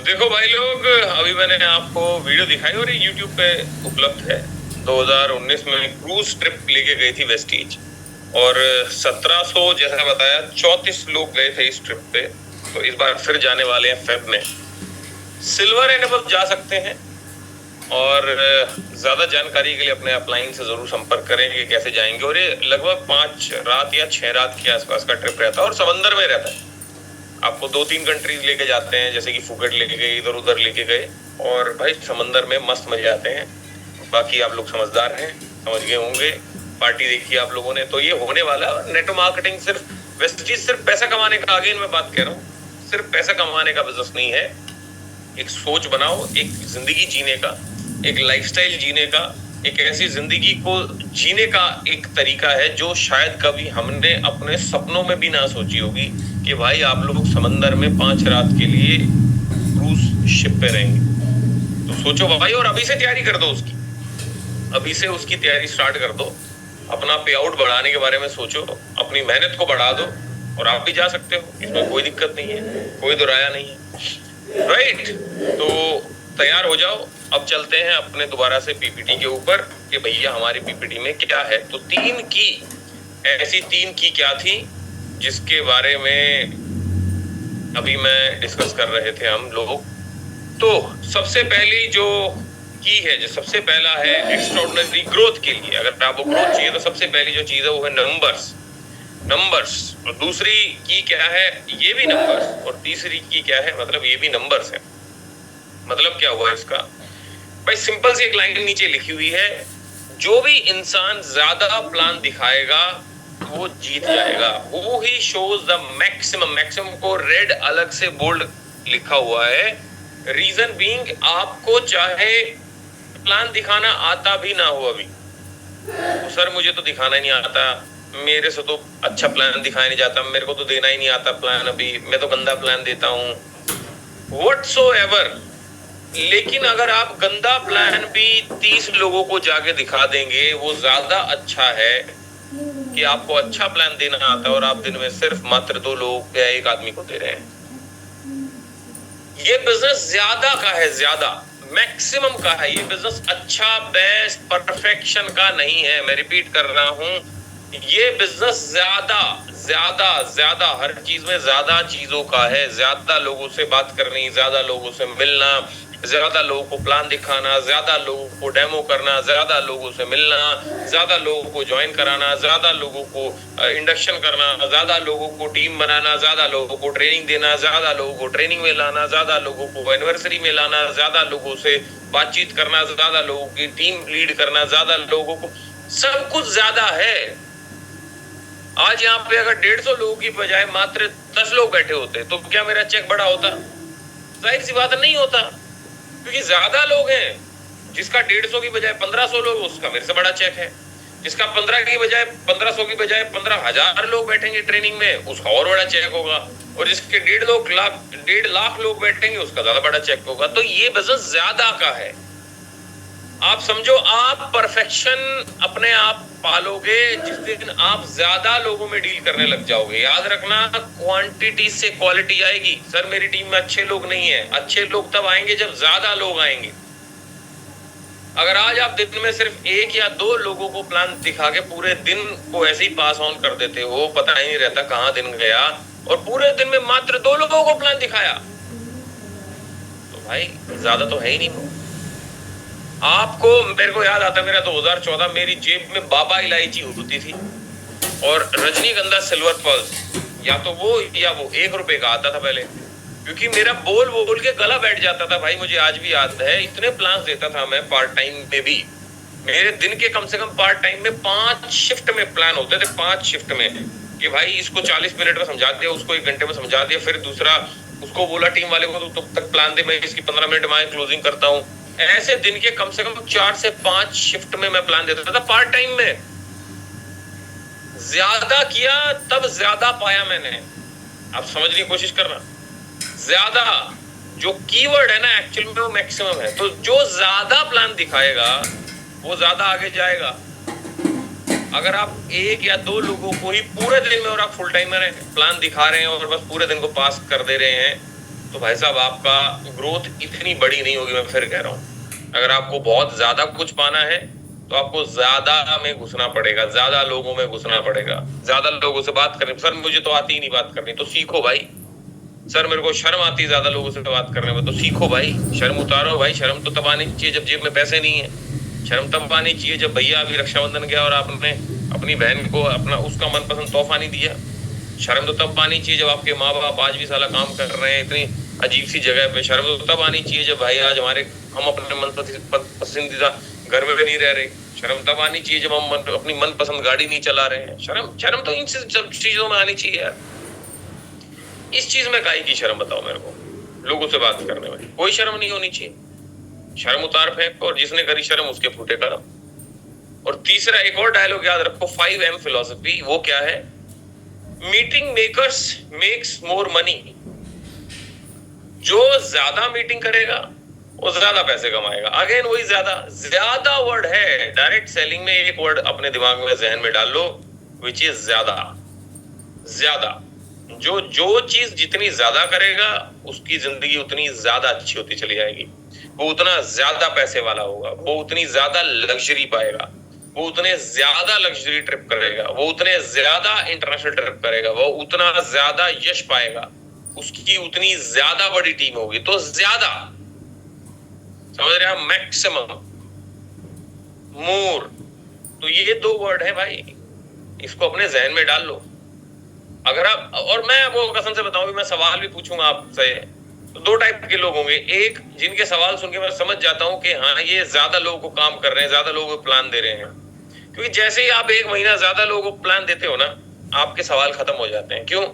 देखो भाई लोग, अभी मैंने आपको वीडियो दिखाई और ये यूट्यूब पे उपलब्ध है। 2019 में क्रूज ट्रिप लेके गई थी वेस्टीज और 1700 जैसा बताया 34 लोग गए थे इस ट्रिप पे। तो इस बार फिर जाने वाले हैं फेब में। सिल्वर एंड अबव जा सकते हैं और ज्यादा जानकारी के लिए अपने अपलाइन से जरूर संपर्क करें कि कैसे जाएंगे। और ये लगभग 5 रात या 6 रात के आसपास का ट्रिप रहता है और समंदर में रहता है। आपको 2-3 कंट्रीज लेके जाते हैं, जैसे कि फुकेट लेके गए, इधर उधर लेके गए और भाई समंदर में मस्त मजे आते हैं। बाकी आप लोग समझदार हैं, समझ गए होंगे। पार्टी देखी आप लोगों ने, तो ये होने वाला। नेटो मार्केटिंग सिर्फ वेस्टीज सिर्फ पैसा कमाने का, आगे मैं बात कह रहा हूँ, सिर्फ पैसा कमाने का बिजनेस नहीं है। एक सोच बनाओ, एक जिंदगी जीने का, एक लाइफस्टाइल जीने का, एक ऐसी जिंदगी को जीने का एक तरीका है जो शायद कभी हमने अपने सपनों में भी ना सोची होगी कि भाई आप लोग समंदर में 5 रात के लिए क्रूज शिप पे रहेंगे। तो सोचो भाई, और अभी से तैयारी कर दो उसकी, अभी से उसकी तैयारी स्टार्ट कर दो। अपना पे आउट बढ़ाने के बारे में सोचो, अपनी मेहनत को बढ़ा दो और आप भी जा सकते हो, इसमें कोई दिक्कत नहीं है, कोई दुराया नहीं है। राइट, तो तैयार हो जाओ। अब चलते हैं अपने दोबारा से पीपीटी के ऊपर कि भैया हमारी पीपीटी में क्या है। तो 3 की, ऐसी 3 की क्या थी जिसके बारे में अभी मैं डिस्कस कर रहे थे हम लोग। तो सबसे पहली जो की है, जो सबसे पहला है एक्स्ट्राऑर्डिनरी ग्रोथ के लिए। अगर आपको ग्रोथ चाहिए तो सबसे पहली जो चीज है वो है नंबर्स। और दूसरी की क्या है, ये भी नंबर्स। और तीसरी की क्या है, मतलब ये भी नंबर्स है। मतलब क्या हुआ इसका भाई, सिंपल सी एक लाइन नीचे लिखी हुई है, जो भी इंसान ज्यादा प्लान दिखाएगा वो जीत जाएगा। वो ही शोज द मैक्सिमम। मैक्सिमम को रेड अलग से बोल्ड लिखा हुआ है। रीजन बीइंग, आपको चाहे प्लान दिखाना आता भी ना हो अभी, तो सर मुझे तो दिखाना ही नहीं आता, मेरे से तो अच्छा प्लान दिखाया नहीं जाता, मेरे को तो देना ही नहीं आता प्लान, अभी मैं तो गंदा प्लान देता हूं, व्हाटसोएवर। लेकिन अगर आप गंदा प्लान भी 30 लोगों को जाके दिखा देंगे, वो ज्यादा अच्छा है कि आपको अच्छा प्लान देना आता है और आप दिन में सिर्फ मात्र 2 लोग या 1 आदमी को दे रहे हैं। ये बिजनेस ज्यादा का है, ज्यादा मैक्सिमम का है। ये बिजनेस अच्छा, बेस्ट, परफेक्शन का नहीं है। मैं रिपीट कर रहा हूं, ये बिजनेस ज्यादा ज्यादा ज्यादा, हर चीज में ज्यादा चीजों का है। ज्यादा लोगों से बात करनी, ज्यादा लोगों से मिलना, ज्यादा लोगों को प्लान दिखाना, ज्यादा लोगों को डेमो करना, ज्यादा लोगों से मिलना, ज्यादा लोगों को ज्वाइन कराना, ज्यादा लोगों को इंडक्शन करना, ज्यादा लोगों को टीम बनाना, ज्यादा लोगों को ट्रेनिंग देना, ज्यादा लोगों को ट्रेनिंग में लाना, ज्यादा लोगों को एनिवर्सरी में लाना, ज्यादा लोगों से बातचीत करना, ज्यादा लोगों की टीम लीड करना, ज्यादा लोगों को, सब कुछ ज्यादा है। आज यहाँ पे अगर 150 लोगों की बजाय मात्र 10 लोग बैठे होते तो क्या मेरा चेक बड़ा होता? जाहिर सी बात नहीं होता, क्योंकि ज्यादा लोग हैं। जिसका 150 की बजाय 1500 लोग, उसका मेरे से बड़ा चेक है। जिसका 1500 की बजाय 15,000 लोग बैठेंगे ट्रेनिंग में, उसका और बड़ा चेक होगा। और जिसके 1.5 लाख लोग बैठेंगे, उसका ज्यादा बड़ा चेक होगा। तो ये बिजनेस ज्यादा का है। आप समझो, आप परफेक्शन अपने आप पालोगे जिस दिन आप ज्यादा लोगों में डील करने लग जाओगे। याद रखना, क्वांटिटी से क्वालिटी आएगी। सर मेरी टीम में अच्छे लोग नहीं है, अच्छे लोग तब आएंगे जब ज्यादा लोग आएंगे। अगर आज आप दिन में सिर्फ 1 या 2 लोगों को प्लान दिखा के पूरे दिन को ऐसे ही पास ऑन कर देते हो, पता ही नहीं रहता कहां दिन गया, और पूरे दिन में मात्र 2 लोगों को प्लान दिखाया, तो भाई ज्यादा तो है ही नहीं। आपको, मेरे को याद आता, मेरा 2014, मेरी जेब में बाबा इलायची होती थी और रजनीगंधा सिल्वर पल्स, या तो वो या वो 1 रुपए का आता था पहले, क्योंकि मेरा बोल के गला बैठ जाता था भाई। मुझे आज भी याद है, इतने प्लान्स देता था मैं पार्ट टाइम में भी। मेरे दिन के कम से कम पार्ट टाइम में 5 शिफ्ट में प्लान होते थे, 5 शिफ्ट में, कि भाई इसको 40 मिनट में समझा दिया, उसको 1 घंटे में समझा दिया, फिर दूसरा उसको बोला टीम वाले को तो तब तक प्लान दे, मैं इसकी 15 मिनट में क्लोजिंग करता हूँ। ऐसे दिन के कम से कम 4 से 5 शिफ्ट में मैं प्लान देता था पार्ट टाइम में। ज्यादा किया तब ज्यादा पाया मैंने। आप समझने की कोशिश करना, ज्यादा जो कीवर्ड है ना एक्चुअल में वो मैक्सिमम है। तो जो ज्यादा प्लान दिखाएगा वो ज्यादा आगे जाएगा। अगर आप 1 या 2 लोगों को ही पूरे दिन में, और आप फुल टाइमर हैं, प्लान दिखा रहे हैं और बस पूरे दिन को पास कर दे रहे हैं, तो भाई साहब आपका ग्रोथ इतनी बड़ी नहीं होगी। मैं फिर कह रहा हूँ, अगर आपको बहुत ज्यादा कुछ पाना है तो आपको ज्यादा में घुसना पड़ेगा, ज्यादा लोगों में घुसना पड़ेगा, ज्यादा लोगों से बात करनी। सर मुझे तो आती ही नहीं बात करनी, तो सीखो भाई। सर मेरे को शर्म आती है ज्यादा लोगों से बात करने में, तो सीखो भाई, शर्म उतारो भाई। शर्म तो तब आनी चाहिए जब जेब में पैसे नहीं है। शर्म तब आनी चाहिए जब भैया अभी रक्षाबंधन गया और आपने अपनी बहन को अपना उसका मनपसंद तोहफा नहीं दिया। शर्म तो तब आनी चाहिए जब आपके माँ बाप आज भी साला काम कर रहे हैं इतनी अजीब सी जगह पे। शर्म तो तब आनी चाहिए जब भाई आज हम अपने मन पसंदीदा घर में भी नहीं रह रहे। शर्म तब आनी चाहिए जब हम अपनी मनपसंद गाड़ी नहीं चला रहे हैं। शर्म तो इन सब चीजों में आनी चाहिए यार। इस चीज में काहे की शर्म बताओ मेरे को? लोगों से बात करने में कोई शर्म नहीं होनी चाहिए। शर्म उतार फेंक, और जिसने करी शर्म उसके फूटे कलम। और तीसरा एक और डायलॉग याद रखो, 5M फिलॉसफी। वो क्या है? Meeting makers makes more money. जो ज्यादा मीटिंग करेगा वो ज्यादा पैसे कमाएगा। अगेन वही ज्यादा वर्ड है। डायरेक्ट सेलिंग में एक वर्ड अपने दिमाग में जहन में डाल लो, विच इज ज्यादा। जो चीज जितनी ज्यादा करेगा उसकी जिंदगी उतनी ज्यादा अच्छी होती चली जाएगी। वो उतना ज्यादा पैसे वाला होगा, वो उतनी ज्यादा लग्जरी पाएगा, वो उतने ज्यादा लग्जरी ट्रिप करेगा, वो उतने ज्यादा इंटरनेशनल ट्रिप करेगा, वो उतना ज्यादा यश पाएगा, उसकी उतनी ज्यादा बड़ी टीम होगी। तो ज्यादा, समझ रहे हैं? मैक्सिमम, मोर। तो ये 2 वर्ड है भाई, इसको अपने जहन में डाल लो। अगर आप, और मैं आपको कसम से बताऊं, मैं सवाल भी पूछूंगा आपसे, तो 2 टाइप के लोग होंगे। एक, जिनके सवाल सुन के मैं समझ जाता हूं कि हाँ ये ज्यादा लोगों को काम कर रहे हैं, ज्यादा लोगों को प्लान दे रहे हैं। क्योंकि जैसे ही आप 1 महीना ज्यादा लोगों को प्लान देते हो ना, आपके सवाल खत्म हो जाते हैं। क्यों?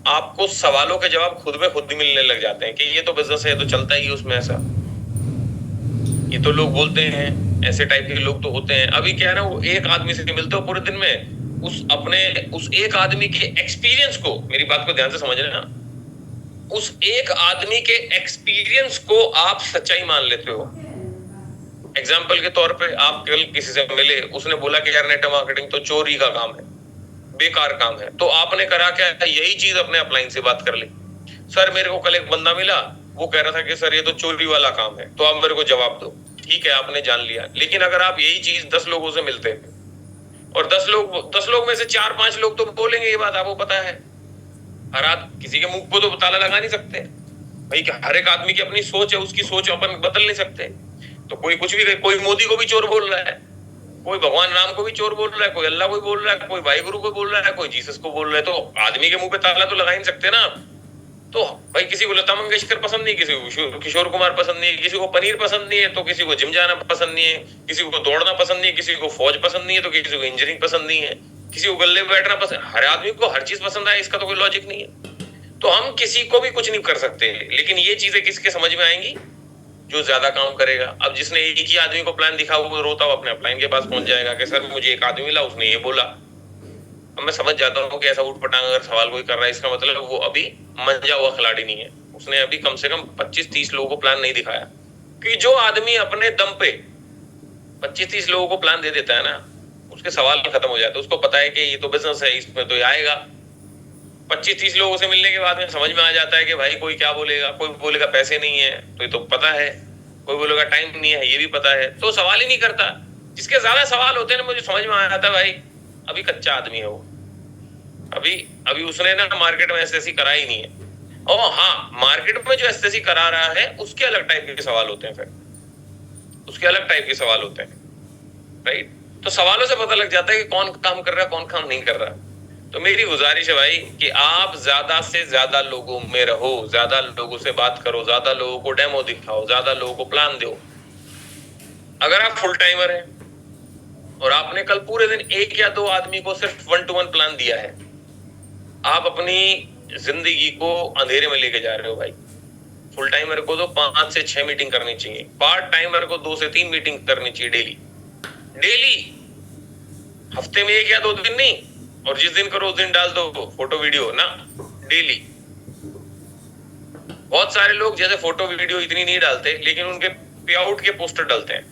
आपको सवालों के जवाब खुद में खुद ही मिलने लग जाते हैं कि ये तो बिजनेस है, तो चलता ही उसमें ऐसा, ये तो लोग बोलते हैं, ऐसे टाइप के लोग तो होते हैं। अभी क्या है ना, वो एक आदमी से मिलते हो पूरे दिन में, उस एक आदमी के एक्सपीरियंस को, मेरी बात को ध्यान से समझ रहे ना, उस एक आदमी के एक्सपीरियंस को आप सच्चाई मान लेते हो। एग्जाम्पल के तौर पे आप कल किसी से मिले, उसने बोला कि यार नेटवर्क मार्केटिंग तो चोरी का काम है, बेकार काम है। तो आपने करा क्या? यही चीज अपने अपलाइन से बात कर ली। सर मेरे को कल एक बंदा मिला, वो कह रहा था कि सर ये तो चोरी वाला काम है, तो आप मेरे को जवाब दो। ठीक है, आपने जान लिया। लेकिन अगर आप यही चीज 10 लोगों से मिलते हैं और 10 लोग में से 4-5 लोग तो बोलेंगे ये बात, आपको पता है। हर आदमी, किसी के मुंह को तो ताला लगा नहीं सकते भाई। हर एक आदमी की अपनी सोच है, उसकी सोच अपन बदल नहीं सकते। तो कोई कुछ भी, कोई मोदी को भी चोर बोल रहा है, कोई भगवान राम को भी चोर बोल रहा है, कोई अल्लाह को बोल रहा है, कोई भाई गुरु को बोल रहा है, कोई जीसस को बोल रहा है। तो आदमी के मुंह पे ताला तो लगा ही नहीं सकते ना। तो भाई किसी को लता मंगेशकर पसंद नहीं, किसी को किशोर कुमार पसंद नहीं, किसी को पनीर पसंद नहीं है, तो किसी को जिम जाना पसंद नहीं है, किसी को दौड़ना पसंद नहीं है, किसी को फौज पसंद नहीं है, तो किसी को इंजीनियरिंग पसंद नहीं है, किसी को गले बैठना पसंद। हर आदमी को हर चीज पसंद है, इसका तो कोई लॉजिक नहीं है। तो हम किसी को भी कुछ नहीं कर सकते। लेकिन ये चीजें किसके समझ में आएंगी? जो ज्यादा काम करेगा। अब जिसने एक ही आदमी को प्लान दिखा, वो रोता हुआ अपने अपलाइन के पास पहुंच जाएगा कि सर मुझे एक आदमी मिला, उसने ये बोला। अब मैं समझ जाता हूँ कि ऐसा उठ पटांग अगर सवाल कोई कर रहा है, इसका मतलब वो अभी मंजा हुआ खिलाड़ी नहीं है। उसने अभी कम से कम 25-30 लोगों को प्लान नहीं दिखाया। क्योंकि जो आदमी अपने दम पे 25-30 लोगों को प्लान दे देता है ना, उसके सवाल खत्म हो जाते हैं। उसको पता है कि ये तो बिजनेस है, इसमें तो ये आएगा। 25-30 लोगों से मिलने के बाद में समझ में आ जाता है कि भाई कोई क्या बोलेगा। कोई बोलेगा पैसे नहीं है, तो ये तो पता है। कोई बोलेगा टाइम नहीं है, ये भी पता है। तो सवाल ही नहीं करता। जिसके ज्यादा सवाल होते हैं ना, मुझे समझ में आ जाता है भाई अभी कच्चा आदमी है वो। अभी उसने ना मार्केट में एसएससी करा ही नहीं है। और हाँ, मार्केट में जो एसएससी करा रहा है उसके अलग टाइप के सवाल होते हैं, फिर उसके अलग टाइप के सवाल होते हैं, राइट। तो सवालों से पता लग जाता है कि कौन काम कर रहा है, कौन काम नहीं कर रहा। तो मेरी गुजारिश है भाई कि आप ज्यादा से ज्यादा लोगों में रहो, ज्यादा लोगों से बात करो, ज्यादा लोगों को डेमो दिखाओ, ज्यादा लोगों को प्लान दो। अगर आप फुल टाइमर हैं और आपने कल पूरे दिन 1 या 2 आदमी को सिर्फ 1-to-1 प्लान दिया है, आप अपनी जिंदगी को अंधेरे में लेके जा रहे हो भाई। फुल टाइमर को तो 5 से 6 मीटिंग करनी चाहिए, पार्ट टाइमर को 2 से 3 मीटिंग करनी चाहिए डेली। हफ्ते में 1 या 2 दिन नहीं, और जिस दिन करो उस दिन डाल दो फोटो वीडियो ना, डेली। बहुत सारे लोग जैसे फोटो वीडियो इतनी नहीं डालते, लेकिन उनके पे आउट के पोस्टर डालते हैं।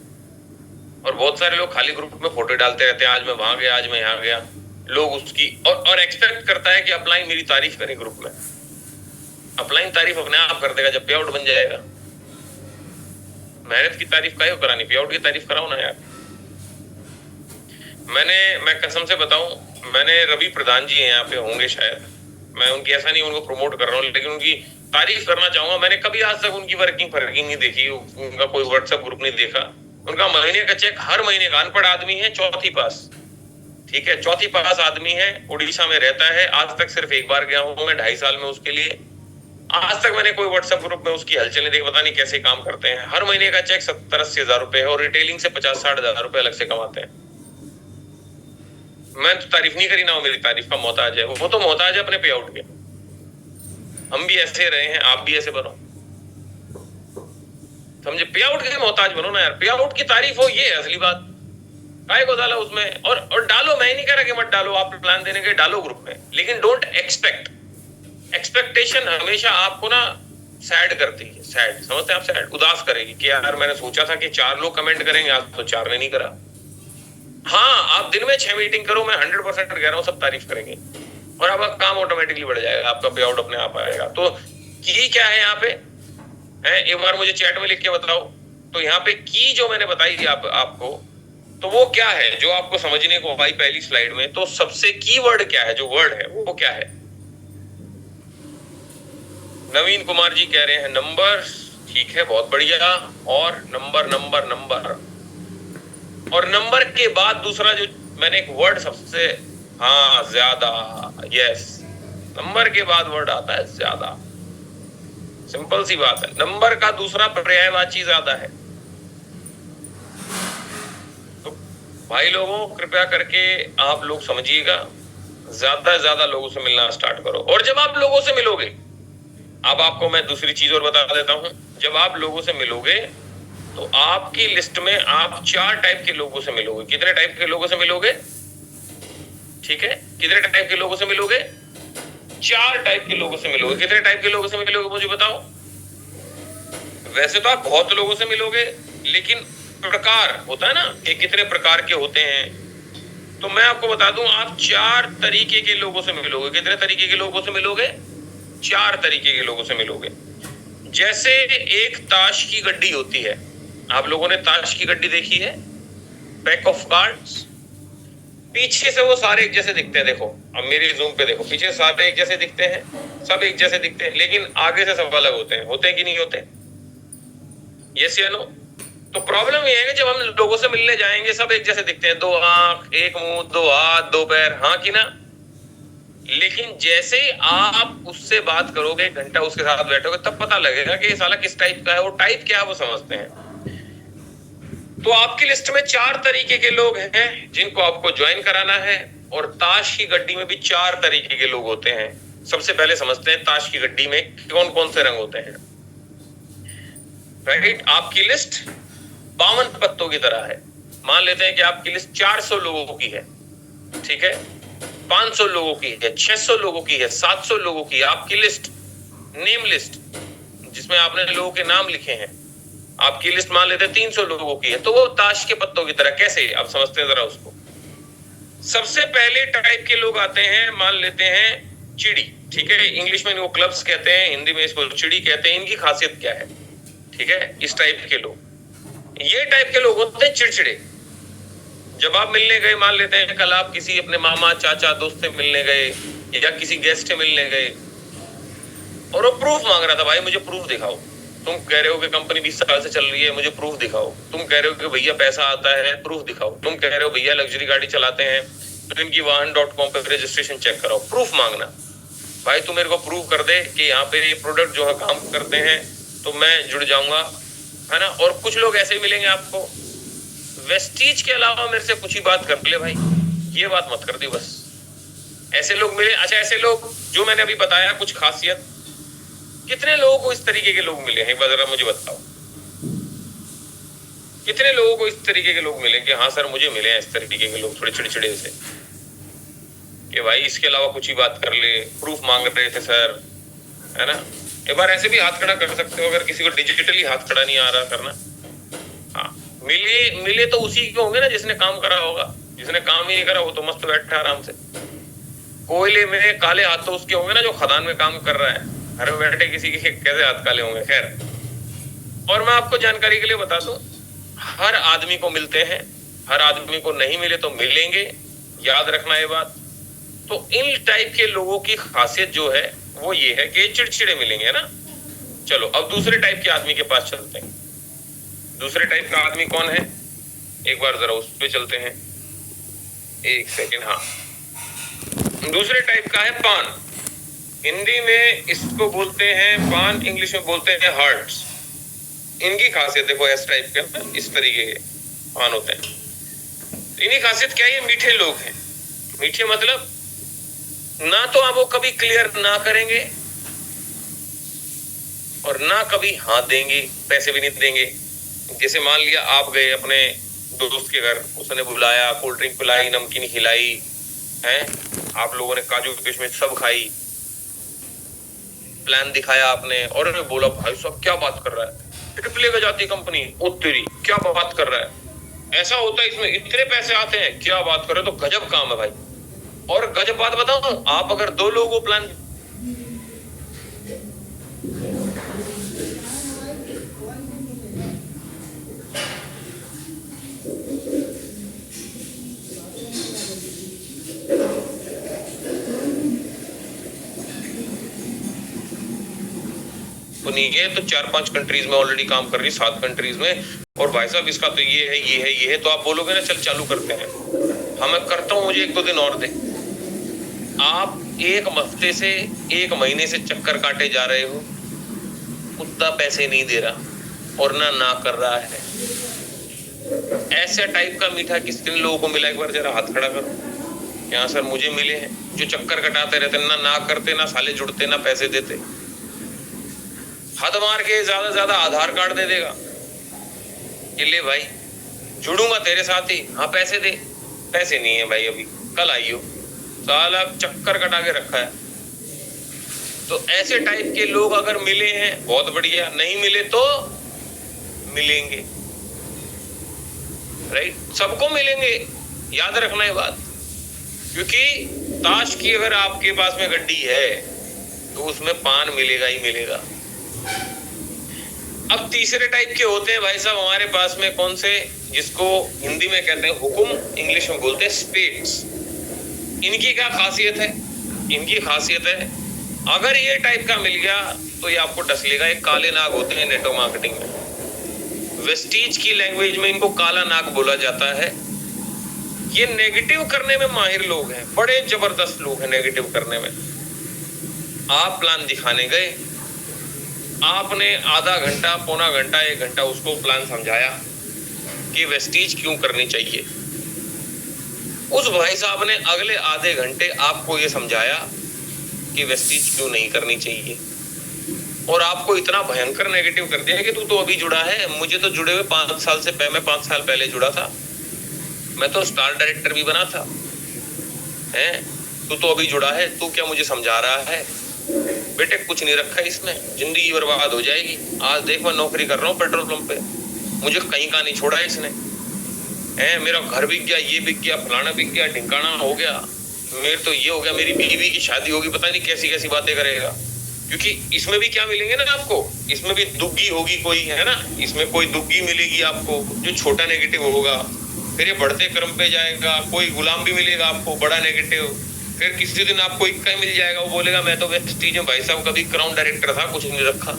और बहुत सारे लोग खाली ग्रुप में फोटो डालते रहते हैं, आज मैं वहां गया, आज मैं यहाँ गया। लोग उसकी और एक्सपेक्ट करता है कि अपलाइन मेरी तारीफ करें ग्रुप में। अपलाइन तारीफ अपने आप कर देगा जब पे आउट बन जाएगा। मेहनत की तारीफ काहे को करानी, पे आउट की तारीफ कराओ ना यार। मैं कसम से बताऊं, मैंने रवि प्रधान जी यहाँ पे होंगे शायद, मैं उनकी ऐसा नहीं उनको प्रमोट कर रहा हूँ, लेकिन उनकी तारीफ करना चाहूंगा। मैंने कभी आज तक उनकी वर्किंग नहीं देखी, उनका कोई व्हाट्सएप ग्रुप नहीं देखा। उनका महीने का चेक हर महीने का, अनपढ़ आदमी है, चौथी पास, ठीक है, चौथी पास आदमी है, उड़ीसा में रहता है। आज तक सिर्फ एक बार गया हूं मैं 2.5 साल में उसके लिए। आज तक मैंने कोई व्हाट्सएप ग्रुप में उसकी हलचल नहीं देखी, पता नहीं कैसे काम करते हैं। हर महीने का चेक 70-80 हजार रुपए है और रिटेलिंग से 50-60 हजार रुपए अलग से कमाते हैं। मैं तो तारीफ नहीं करी ना, मेरी तारीफ का मोहताज है वो तो मोहताज है अपने पे आउट के। हम भी ऐसे रहे हैं, आप भी ऐसे बनो, समझे? पे आउट के मोहताज बनो ना यार, पे आउट की तारीफ हो, ये है असली बात। काय को डाला उसमें, और डालो, मैं नहीं कह रहा कि मत डालो, आप प्लान देने के डालो ग्रुप में, लेकिन डोंट एक्सपेक्ट। एक्सपेक्टेशन हमेशा आपको ना सैड करती है, सैड समझते हैं आप, सैड, उदास करेगी कि यार मैंने सोचा था कि 4 लोग कमेंट करेंगे, आज तो 4 ने नहीं करा। हाँ, आप दिन में 6 मीटिंग करो, मैं 100% कह रहा हूँ, सब तारीफ करेंगे और आपका काम ऑटोमेटिकली बढ़ जाएगा, आपका पे आउट अपने आप आएगा। तो की क्या है यहाँ पे है, एक बार मुझे चैट में लिख के बताओ। तो यहाँ पे की जो मैंने बताई आपको, तो वो क्या है जो आपको समझने को आई पहली स्लाइड में। तो सबसे कीवर्ड क्या है, जो वर्ड है वो क्या है? नवीन कुमार जी कह रहे हैं नंबर, ठीक है, बहुत बढ़िया। और नंबर नंबर नंबर, और नंबर के बाद दूसरा जो मैंने एक वर्ड सबसे, हाँ, ज्यादा, यस, नंबर के बाद वर्ड आता है ज्यादा। सिंपल सी बात है, नंबर का दूसरा पर्यायवाची ज्यादा है। तो भाई लोगों, कृपया करके आप लोग समझिएगा, ज्यादा से ज्यादा लोगों से मिलना स्टार्ट करो। और जब आप लोगों से मिलोगे, अब आपको मैं दूसरी चीज और बता देता हूं, जब आप लोगों से मिलोगे तो आपकी लिस्ट में आप 4 टाइप के लोगों से मिलोगे। कितने टाइप के लोगों से मिलोगे? ठीक है, कितने टाइप के लोगों से मिलोगे? 4 टाइप के लोगों से मिलोगे। कितने टाइप के लोगों से मिलोगे मुझे बताओ? वैसे तो आप बहुत लोगों से मिलोगे, लेकिन प्रकार होता है ना कि कितने प्रकार के होते हैं, तो मैं आपको बता दूं, आप 4 तरीके के लोगों से मिलोगे। कितने तरीके के लोगों से मिलोगे? 4 तरीके के लोगों से मिलोगे। जैसे एक ताश की गड्डी होती है, आप लोगों ने ताश की गड्डी देखी है, पैक ऑफ कार्ड्स, पीछे से वो सारे एक जैसे दिखते हैं। देखो, अब मेरी जूम पे देखो, पीछे सारे एक जैसे दिखते हैं, सब एक जैसे दिखते हैं, लेकिन आगे से सब अलग होते हैं। होते हैं कि नहीं होते? यस या नो? तो प्रॉब्लम ये है कि जब हम लोगों से मिलने जाएंगे, सब एक जैसे दिखते हैं, 2 आंख, 1 मुंह, 2 हाथ, 2 पैर, हाँ कि ना? लेकिन जैसे ही आप उससे बात करोगे, 1 घंटा उसके साथ बैठोगे, तब पता लगेगा कि ये साला किस टाइप का है। वो टाइप क्या है वो समझते हैं। तो आपकी लिस्ट में 4 तरीके के लोग हैं जिनको आपको ज्वाइन कराना है। और ताश की गड्डी में भी 4 तरीके के लोग होते हैं। सबसे पहले समझते हैं ताश की गड्डी में कौन कौन से रंग होते हैं। राइट, आपकी लिस्ट 52 पत्तों की तरह है। मान लेते हैं कि आपकी लिस्ट 400 लोगों की है, ठीक है, 500 लोगों की है, 600 लोगों की है, 700 लोगों की है। आपकी लिस्ट, नेम लिस्ट, जिसमें आपने लोगों के नाम लिखे हैं, आपकी लिस्ट मान लेते हैं 300 लोगों की है। तो वो ताश के पत्तों की तरह। कैसे, आप समझते हैं जरा उसको। सबसे पहले टाइप के लोग आते हैं, मान लेते हैं चिड़ी, ठीक है, इंग्लिश में इनको क्लब्स कहते हैं, हिंदी में इसको चिड़ी कहते हैं। इनकी खासियत क्या है, ठीक है, इस टाइप के लोग, ये टाइप के लोग होते हैं चिड़चिड़े। जब आप मिलने गए, मान लेते हैं कल आप किसी अपने मामा, चाचा, दोस्त से मिलने गए या किसी गेस्ट से मिलने गए, और वो प्रूफ मांग रहा था, भाई मुझे प्रूफ दिखाओ। तुम कह रहे हो कि कंपनी 20 साल से चल रही है, मुझे प्रूफ दिखाओ। तुम कह रहे हो कि भैया पैसा आता है, प्रूफ दिखाओ। तुम कह रहे हो भैया लग्जरी गाड़ी चलाते हैं, तो इनकी वाहन.com पे रजिस्ट्रेशन चेक कराओ। प्रूफ मांगना, भाई तू मेरे को प्रूफ कर दे कि यहाँ पे ये प्रोडक्ट जो है काम करते हैं, तो मैं जुड़ जाऊंगा, है ना। और कुछ लोग ऐसे मिलेंगे आपको, वेस्टीज के अलावा मेरे से कुछ ही बात कर ले भाई, ये बात मत कर दी बस। ऐसे लोग मिले। अच्छा, ऐसे लोग जो मैंने अभी बताया कुछ खासियत, कितने लोगों को इस तरीके के लोग मिले हैं, एक बार जरा मुझे बताओ। कितने लोगों को इस तरीके के लोग मिले कि हाँ सर मुझे मिले हैं इस तरीके के लोग, थोड़े चिड़चिड़े से, कि भाई इसके अलावा कुछ ही बात कर ले, प्रूफ मांग रहे थे सर, है ना। एक बार ऐसे भी हाथ खड़ा कर सकते हो, अगर किसी को डिजिटली हाथ खड़ा नहीं आ रहा करना। हाँ, मिले तो उसी के होंगे ना जिसने काम करा होगा। जिसने काम ही नहीं करा वो तो मस्त बैठा आराम से। कोयले में काले हाथ तो उसके होंगे ना जो खदान में काम कर रहा है। घर में बैठे किसी के कैसे हाथ काले होंगे। खैर, और मैं आपको जानकारी के लिए बता दूं, हर आदमी को मिलते हैं, हर आदमी को नहीं मिले तो मिलेंगे, याद रखना ये बात। तो इन टाइप के लोगों की खासियत जो है वो ये है कि चिड़चिड़े मिलेंगे, है ना। चलो अब दूसरे टाइप के आदमी के पास चलते हैं। दूसरे टाइप का आदमी कौन है, एक बार जरा उस पे चलते हैं, एक सेकेंड। हाँ, दूसरे टाइप का है पान। हिंदी में इसको बोलते हैं पान, इंग्लिश में बोलते हैं हार्ट्स। इनकी खासियत देखो, इस टाइप के ना, इस तरीके के पान होते हैं। इनकी खासियत क्या है, ये मीठे लोग हैं। मीठे मतलब ना तो आप वो कभी क्लियर ना करेंगे और ना कभी हाँ देंगे, पैसे भी नहीं देंगे। जैसे मान लिया आप गए अपने दोस्त के घर, उसने बुलाया, कोल्ड ड्रिंक पिलाई, नमकीन खिलाई है, आप लोगों ने काजू किशमिश सब खाई, प्लान दिखाया आपने, और बोला भाई साहब क्या बात कर रहा है, ट्रिप लेकर जाती कंपनी, ओ तेरी क्या बात कर रहा है, ऐसा होता है, इसमें इतने पैसे आते हैं, क्या बात कर रहे हो, तो गजब काम है भाई। और गजब बात बताऊं, आप अगर 2 लोगों को प्लान नहीं है, तो 4-5 कंट्रीज में ऑलरेडी काम कर रही, 7 कंट्रीज में, और भाई साहब इसका तो ये है, ये है, ये है, तो आप बोलोगे ना चल चालू करते हैं। हाँ मैं करता हूं, मुझे 1-2 दिन और दे। आप 1 हफ्ते से 1 महीने से चक्कर काटे जा रहे हो, उतना पैसे नहीं दे रहा और ना कर रहा है। ऐसे टाइप का मीठा कितने लोगों को मिला, एक बार जरा हाथ खड़ा करो। यहाँ सर मुझे मिले हैं जो चक्कर कटाते रहते, ना करते, ना साले जुड़ते, ना पैसे देते। हद मार के ज्यादा आधार कार्ड दे देगा कि ले भाई जुड़ूंगा तेरे साथ ही, हाँ पैसे दे, पैसे नहीं है भाई, अभी कल आइयो, साला चक्कर कटा के रखा है। तो ऐसे टाइप के लोग अगर मिले हैं बहुत बढ़िया, नहीं मिले तो मिलेंगे, राइट, सबको मिलेंगे, याद रखना ये बात। क्योंकि ताश की अगर आपके पास में गड्डी है तो उसमें पान मिलेगा ही मिलेगा। अब तीसरे टाइप के होते हैं भाई साहब हमारे पास में, कौन से, जिसको हिंदी में कहते हैं हुकुम, इंग्लिश में बोलते हैं स्पेड्स। इनकी क्या खासियत है, इनकी खासियत है अगर ये टाइप का मिल गया तो ये आपको डस लेगा। ये काले नाग होते हैं नेटवर्क मार्केटिंग में, वेस्टीज की लैंग्वेज में इनको काला नाग बोला जाता है। ये नेगेटिव करने में माहिर लोग हैं, बड़े जबरदस्त लोग हैं नेगेटिव करने में। आप प्लान दिखाने गए, आपने आधा घंटा, पौना घंटा, 1 घंटा उसको प्लान समझाया कि वेस्टीज क्यों करनी चाहिए। उस भाई साहब ने अगले आधे घंटे आपको ये समझाया कि वेस्टीज क्यों नहीं करनी चाहिए, और आपको इतना भयंकर नेगेटिव कर दिया कि तू तो अभी जुड़ा है, मुझे तो जुड़े हुए 5 साल से पहले, मैं 5 साल पहले जुड़ा था, मैं तो स्टार डायरेक्टर भी बना था, हैं तू तो अभी जुड़ा है, तू क्या मुझे समझा रहा है। बेटे कुछ नहीं रखा इसमें, जिंदगी बर्बाद हो जाएगी। आज देख मैं नौकरी कर रहा हूँ पेट्रोल पंप पे, मुझे कहीं का नहीं छोड़ा इसने, मेरा घर बिक गया, ये बिक गया, फलाना बिक गया, ढिंकाना हो गया, मेरे तो ये हो गया, मेरी बीवी की शादी होगी, पता नहीं कैसी कैसी बातें करेगा। क्योंकि इसमें भी क्या मिलेंगे ना आपको, इसमें भी दुग्गी होगी कोई, है ना, इसमें कोई दुग्गी मिलेगी आपको जो छोटा नेगेटिव होगा, फिर ये बढ़ते क्रम पे जाएगा, कोई गुलाम भी मिलेगा आपको बड़ा नेगेटिव, फिर किसी दिन आपको इक्का मिल जाएगा, वो बोलेगा मैं तो वेस्टीज में भाई साहब कभी क्राउन डायरेक्टर था, कुछ नहीं रखा।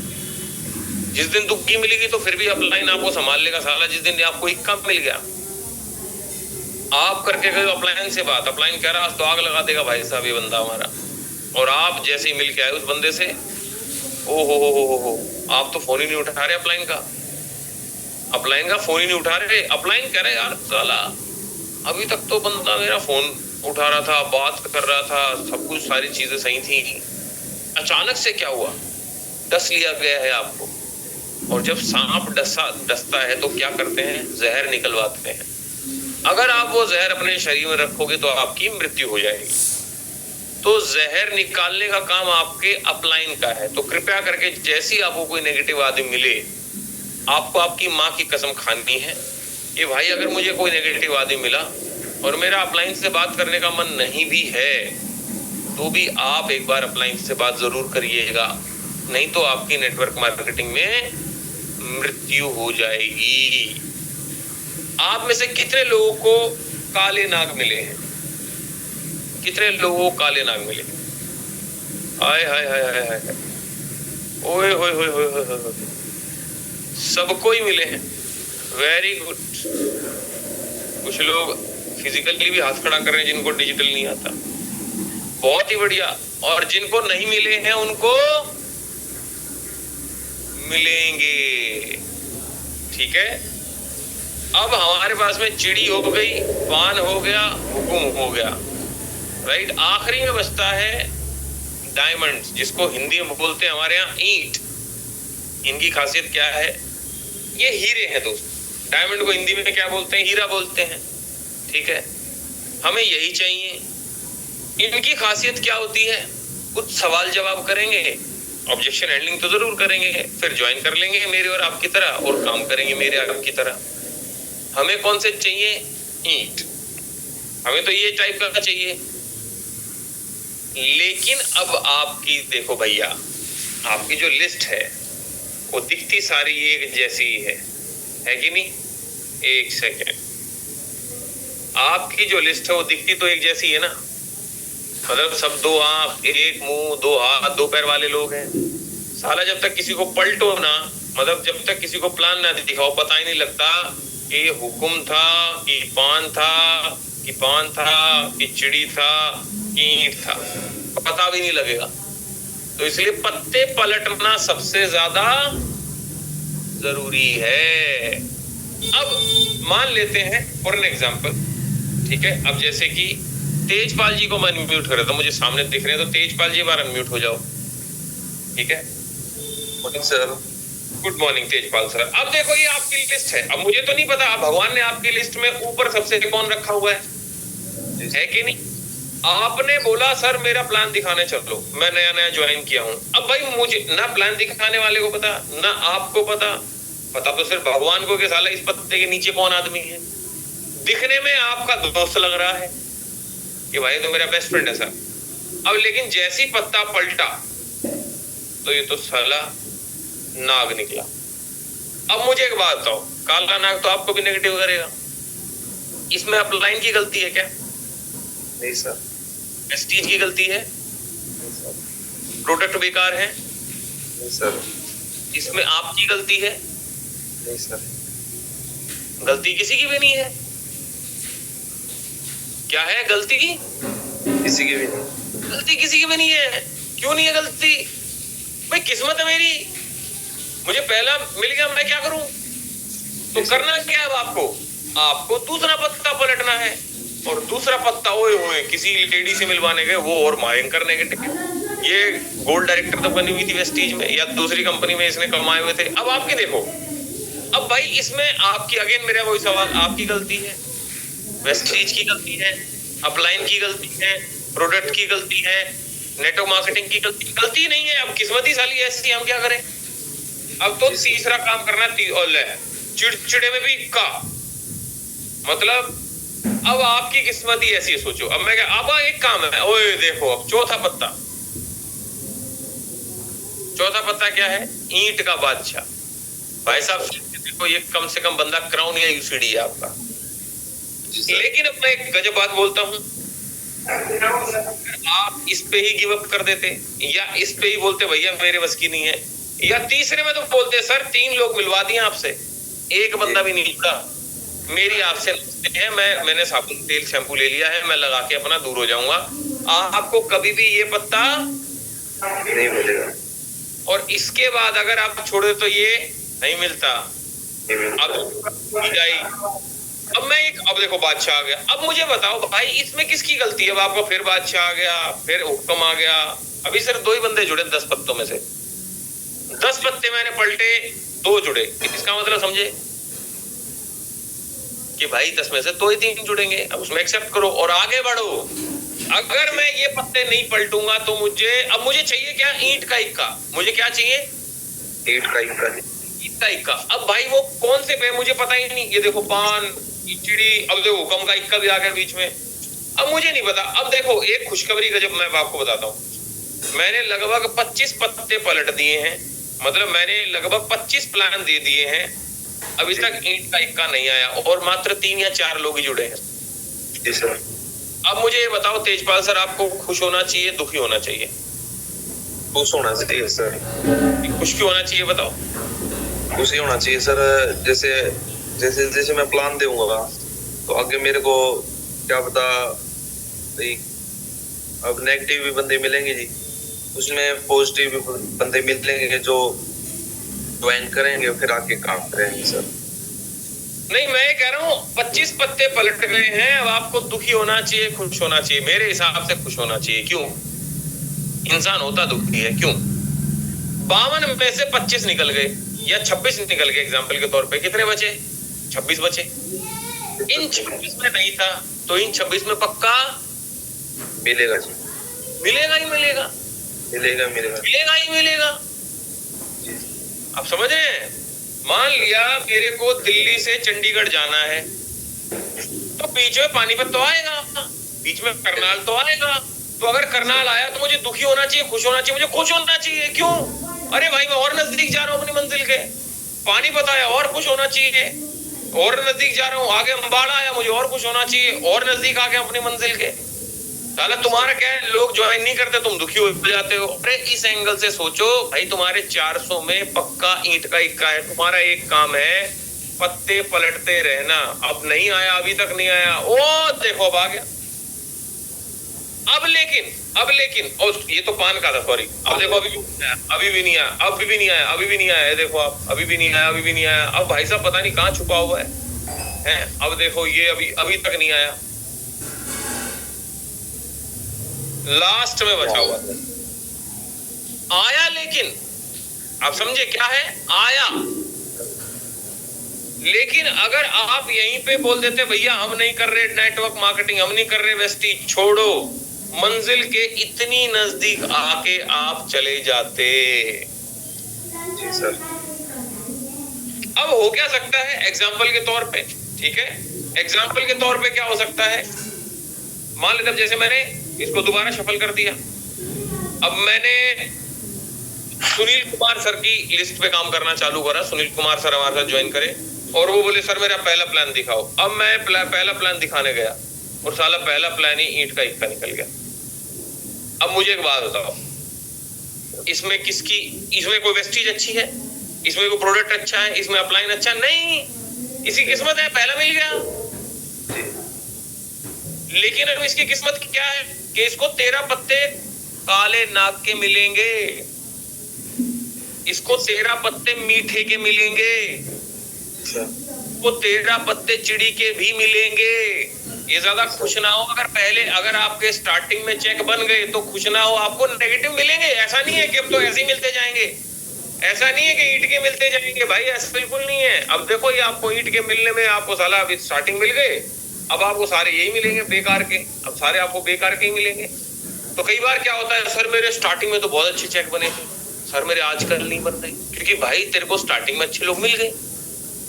जिस दिन दुग्गी मिलेगी तो फिर भी अपलाइन आपको संभाल लेगा साला, जिस दिन आपको इक्का मिल गया। आप करके गए अपलाइन से बात, अपलाइन कह रहा तो आग लगा देगा भाई साहब ये बंदा हमारा, और आप जैसे ही मिल के आए उस बंदे से, ओ हो आप तो फोन ही नहीं उठा रहे अपलाइन का, अपलाइन का फोन ही नहीं उठा रहे। अपलाइन कह रहे यार साला अभी तक तो बंदा मेरा फोन उठा रहा था, बात कर रहा था, सब कुछ सारी चीजें सही थी, अचानक से क्या हुआ, डस लिया गया है आपको। और जब सांप डसता है तो क्या करते हैं, जहर निकलवाते हैं। अगर आप वो जहर अपने शरीर में रखोगे तो आपकी मृत्यु हो जाएगी। तो जहर निकालने का काम आपके अपलाइन का है। तो कृपया करके जैसी आपको कोई नेगेटिव आदमी मिले, आपको आपकी माँ की कसम खानी है कि भाई अगर मुझे कोई नेगेटिव आदमी मिला और मेरा अपलाइन से बात करने का मन नहीं भी है तो भी आप एक बार अपलाइन से बात जरूर करिएगा। नहीं तो आपकी नेटवर्क मार्केटिंग में मृत्यु हो जाएगी। आप में से कितने लोगों को काले नाग मिले हैं? कितने लोगों को काले नाग मिले? हाय हाय हाय हाय हाय, ओए होए होए होए होए, सबको ही मिले हैं। Very good. कुछ लोग फिजिकली भी हाथ खड़ा कर रहे हैं जिनको डिजिटल नहीं आता, बहुत ही बढ़िया। और जिनको नहीं मिले हैं उनको मिलेंगे, ठीक है। अब हमारे पास में चिड़ी हो गई, पान हो गया, हुकुम हो गया, राइट। आखिरी में बचता है डायमंड्स, जिसको हिंदी में बोलते हैं हमारे यहाँ ईंट। इनकी खासियत क्या है? ये हीरे हैं दोस्त। डायमंड को हिंदी में क्या बोलते हैं? हीरा बोलते हैं, ठीक है। हमें यही चाहिए। इनकी खासियत क्या होती है? कुछ सवाल जवाब करेंगे, ऑब्जेक्शन हैंडलिंग तो जरूर करेंगे, फिर ज्वाइन कर लेंगे मेरे और आपकी तरह और काम करेंगे मेरे और आपकी तरह। हमें कौन से चाहिए? ईंट। हमें तो ये टाइप का चाहिए। लेकिन अब आपकी देखो भैया, आपकी जो लिस्ट है वो दिखती सारी एक जैसी ही है कि नहीं? एक सेकेंड, आपकी जो लिस्ट है वो दिखती तो एक जैसी है ना। मतलब सब दो आंख, एक मुंह, दो हाथ, दो पैर वाले लोग हैं। साला जब तक किसी को पलटो ना, मतलब जब तक किसी को प्लान ना दिखाओ, पता ही नहीं लगता कि हुकुम था कि पान था, कि पान था कि चिड़ी था कि ईंट था, पता भी नहीं लगेगा। तो इसलिए पत्ते पलटना सबसे ज्यादा जरूरी है। अब मान लेते हैं फॉर एन एग्जांपल, ठीक है। अब जैसे कि तेजपाल जी को मैं अनम्यूट कर रहा था, मुझे सामने दिख रहे हैं, तो तेजपाल जी बार अनम्यूट हो जाओ, ठीक है। Morning sir. Good morning Tejpal sir. अब देखो ये आपकी लिस्ट है। अब मुझे तो नहीं पता, अब भगवान ने आपकी लिस्ट में ऊपर सबसे कौन रखा हुआ है कि नहीं? आपने बोला सर मेरा प्लान दिखाने चलो, मैं नया नया ज्वाइन किया हूं। अब भाई मुझे ना प्लान दिखाने वाले को पता, ना आपको पता तो सिर्फ भगवान को कि साला इस पत्ते के नीचे कौन आदमी है। दिखने में आपका दोस्त लग रहा है कि भाई तो मेरा बेस्ट फ्रेंड है सर। अब लेकिन जैसी पत्ता पलटा तो ये तो साला नाग निकला। अब मुझे एक बात बताओ, काला नाग तो आपको भी नेगेटिव करेगा, इसमें अपलाइन की गलती है क्या? नहीं सर। प्रेस्टीज की गलती है? नहीं सर। प्रोडक्ट बेकार है? नहीं सर। इसमें आपकी गलती है? नहीं सर। गलती किसी की भी नहीं है। क्या है गलती? किसी की भी नहीं। गलती किसी की भी नहीं है। क्यों नहीं है गलती? भाई किस्मत है मेरी, मुझे पहला मिल गया, मैं क्या करूं? तो करना क्या है आपको दूसरा पत्ता पलटना है। और दूसरा पत्ता ओए होए किसी लेडी से मिलवाने गए, वो और भयंकर नेगेटिव। ये गोल्ड डायरेक्टर तो बनी हुई थी वेस्टीज में या दूसरी कंपनी में, इसने कमाए हुए थे। अब आपके देखो, अब भाई इसमें आपकी अगेन मेरा वही सवाल, आपकी गलती है, वेस्टीज की गलती है, अपलाइन की गलती है, प्रोडक्ट की गलती है, नेटवर्क मार्केटिंग की गलती नहीं है। अब किस्मत ही साली ऐसी, हम क्या करें? अब तो तीसरा काम करना चिड़चिड़े में भी का मतलब, अब आपकी किस्मत ही ऐसी है, सोचो। अब मैं क्या, अब एक काम है, ओए देखो अब चौथा पत्ता क्या है? ईंट का बादशाह। भाई साहब देखो, ये कम से कम बंदा क्राउन या यूसीडी है आपका। लेकिन अब मैं एक गजब बात बोलता हूं, आप इस पे ही गिव अप कर देते या इस पे ही बोलते भैया मेरे बस की नहीं है, या तीसरे में तो बोलते सर 3 लोग मिलवा दिए आपसे, एक बंदा भी नहीं जुड़ा, मेरी आपसे है, मैंने साबुन तेल शैम्पू ले लिया है, मैं लगा के अपना दूर हो जाऊंगा। आपको कभी भी ये पत्ता नहीं मिलेगा। और इसके बाद अगर आप छोड़ दे तो ये नहीं मिलता। अब देखो बादशाह आ गया। अब मुझे बताओ भाई इसमें किसकी गलती है? अब आपको फिर बादशाह आ गया, फिर हुक्म आ गया। अभी सिर्फ 2 ही बंदे जुड़े 10 पत्तों में से। 10 पत्ते मैंने पलटे, 2 जुड़े। इसका मतलब समझे कि भाई 10 में से 2 ही 3 जुड़ेंगे। अब उसमें एक्सेप्ट करो और आगे बढ़ो। अगर मैं ये पत्ते नहीं पलटूंगा तो मुझे चाहिए क्या? ईंट का इक्का। मुझे क्या चाहिए? ईंट का इक्का। अब भाई वो कौन से पे मुझे पता ही नहीं। ये देखो पान, चिड़ी, अब देखो हुक्म का इक्का भी आ गया बीच में। अब मुझे नहीं पता। अब देखो एक खुशखबरी का जब मैं आपको बताता हूँ, मैंने लगभग 25 पत्ते पलट दिए हैं, मतलब मैंने लगभग 25 प्लान दे दिए हैं, अभी तक ईंट का इक्का नहीं आया और मात्र 3 या 4 लोग ही जुड़े हैं। जी सर। अब मुझे ये बताओ तेजपाल सर, आपको खुश होना चाहिए, दुखी होना चाहिए? खुश होना चाहिए सर। खुश क्यों होना चाहिए बताओ? खुशी होना चाहिए सर। जैसे जैसे जैसे मैं प्लान दूंगा तो आगे मेरे को क्या पता भाई, अब नेगेटिव भी बंदे मिलेंगे जी, उसमें पॉजिटिव भी बंदे मिलेंगे जो ज्वाइन करेंगे फिर आके काम करेंगे सर। नहीं, मैं कह रहा हूँ 25 पत्ते पलट गए हैं, अब आपको दुखी होना चाहिए, खुश होना चाहिए? मेरे हिसाब से खुश होना चाहिए। क्यों? इंसान होता दुखी है, क्यों? 52 में से 25 निकल गए या 26 निकल गए, एग्जाम्पल के तौर पे कितने बचे? 26 बचे। इन 26 में नहीं था तो इन 26 में पक्का मिलेगा जी। मिलेगा ही मिलेगा, मिलेगा मिलेगा मिलेगा ही मिलेगा। आप समझ रहे हैं? मान लिया मेरे को दिल्ली से चंडीगढ़ जाना है, तो बीच में पानीपत तो आएगा, बीच में करनाल तो आएगा। तो अगर करनाल आया तो मुझे दुखी होना चाहिए, खुश होना चाहिए? मुझे खुश होना चाहिए। क्यों? अरे भाई मैं और नजदीक जा रहा हूँ अपनी मंजिल के। पानीपत आया और खुश होना चाहिए, और नजदीक जा रहा हूँ। आगे अम्बाड़ा आया, मुझे और खुश होना चाहिए, और नजदीक आ गया अपनी मंजिल के। साला तुम्हारा क्या है, लोग ज्वाइन नहीं करते, तुम दुखी हो जाते हो। अरे इस एंगल से सोचो भाई, तुम्हारे 400 में पक्का ईंट का इक्का है, तुम्हारा एक काम है पत्ते पलटते रहना। अब नहीं आया, अभी तक नहीं आया, ओ देखो अब आ गया। अब लेकिन और ये तो पान का था, सॉरी। अब देखो अभी भी नहीं आया, अभी भी नहीं आया, अभी भी नहीं आया, अभी भी नहीं आया। देखो आप, अभी भी नहीं आया, अभी भी नहीं आया। अब भाई साहब पता नहीं कहाँ छुपा हुआ है। अब देखो ये अभी तक नहीं आया, लास्ट में बचा हुआ आया। लेकिन आप समझे क्या है? आया। लेकिन अगर आप यहीं पे बोल देते भैया हम नहीं कर रहे नेटवर्क मार्केटिंग, हम नहीं कर रहे वेस्टीज, छोड़ो, मंजिल के इतनी नजदीक आके आप चले जाते। जी सर। अब हो क्या सकता है एग्जाम्पल के तौर पे, ठीक है, एग्जाम्पल के तौर पे क्या हो सकता है? मान लेते जैसे मैंने इसको दोबारा शफल कर दिया, अब मैंने सुनील कुमार सर की लिस्ट पे काम करना चालू करा। सुनील कुमार सर हमारे साथ ज्वाइन करे और वो बोले सर मेरा पहला प्लान दिखाओ। अब मैं पहला प्लान दिखाने गया और साला पहला प्लान ही ईंट का इक्का निकल गया। अब मुझे एक बात बताओ, इसमें कोई वेस्टीज अच्छी है, इसमें कोई प्रोडक्ट अच्छा है, इसमें अपलाइन अच्छा नहीं, इसकी किस्मत है पहला मिल गया। लेकिन अब इसकी किस्मत क्या है कि इसको 13 पत्ते काले नाग के मिलेंगे, इसको 13 पत्ते मीठे के मिलेंगे, वो 13 पत्ते चिड़ी के भी मिलेंगे। ये ज्यादा खुश ना हो अगर आपके स्टार्टिंग में चेक बन गए तो खुश ना हो, आपको नेगेटिव मिलेंगे। ऐसा नहीं है कि अब तो ऐसे ही मिलते जाएंगे, ऐसा नहीं है कि ईंट के मिलते जाएंगे भाई, ऐसा बिल्कुल नहीं है। अब देखो ये आपको ईंट के मिलने में आपको साला अभी स्टार्टिंग मिल गए, अब आपको सारे यही मिलेंगे बेकार के, अब सारे आपको बेकार के ही मिलेंगे। तो कई बार क्या होता है, सर मेरे स्टार्टिंग में तो बहुत अच्छे चेक बने थे, सर मेरे आजकल नहीं बन रहे, क्योंकि भाई तेरे को स्टार्टिंग में अच्छे लोग मिल गए,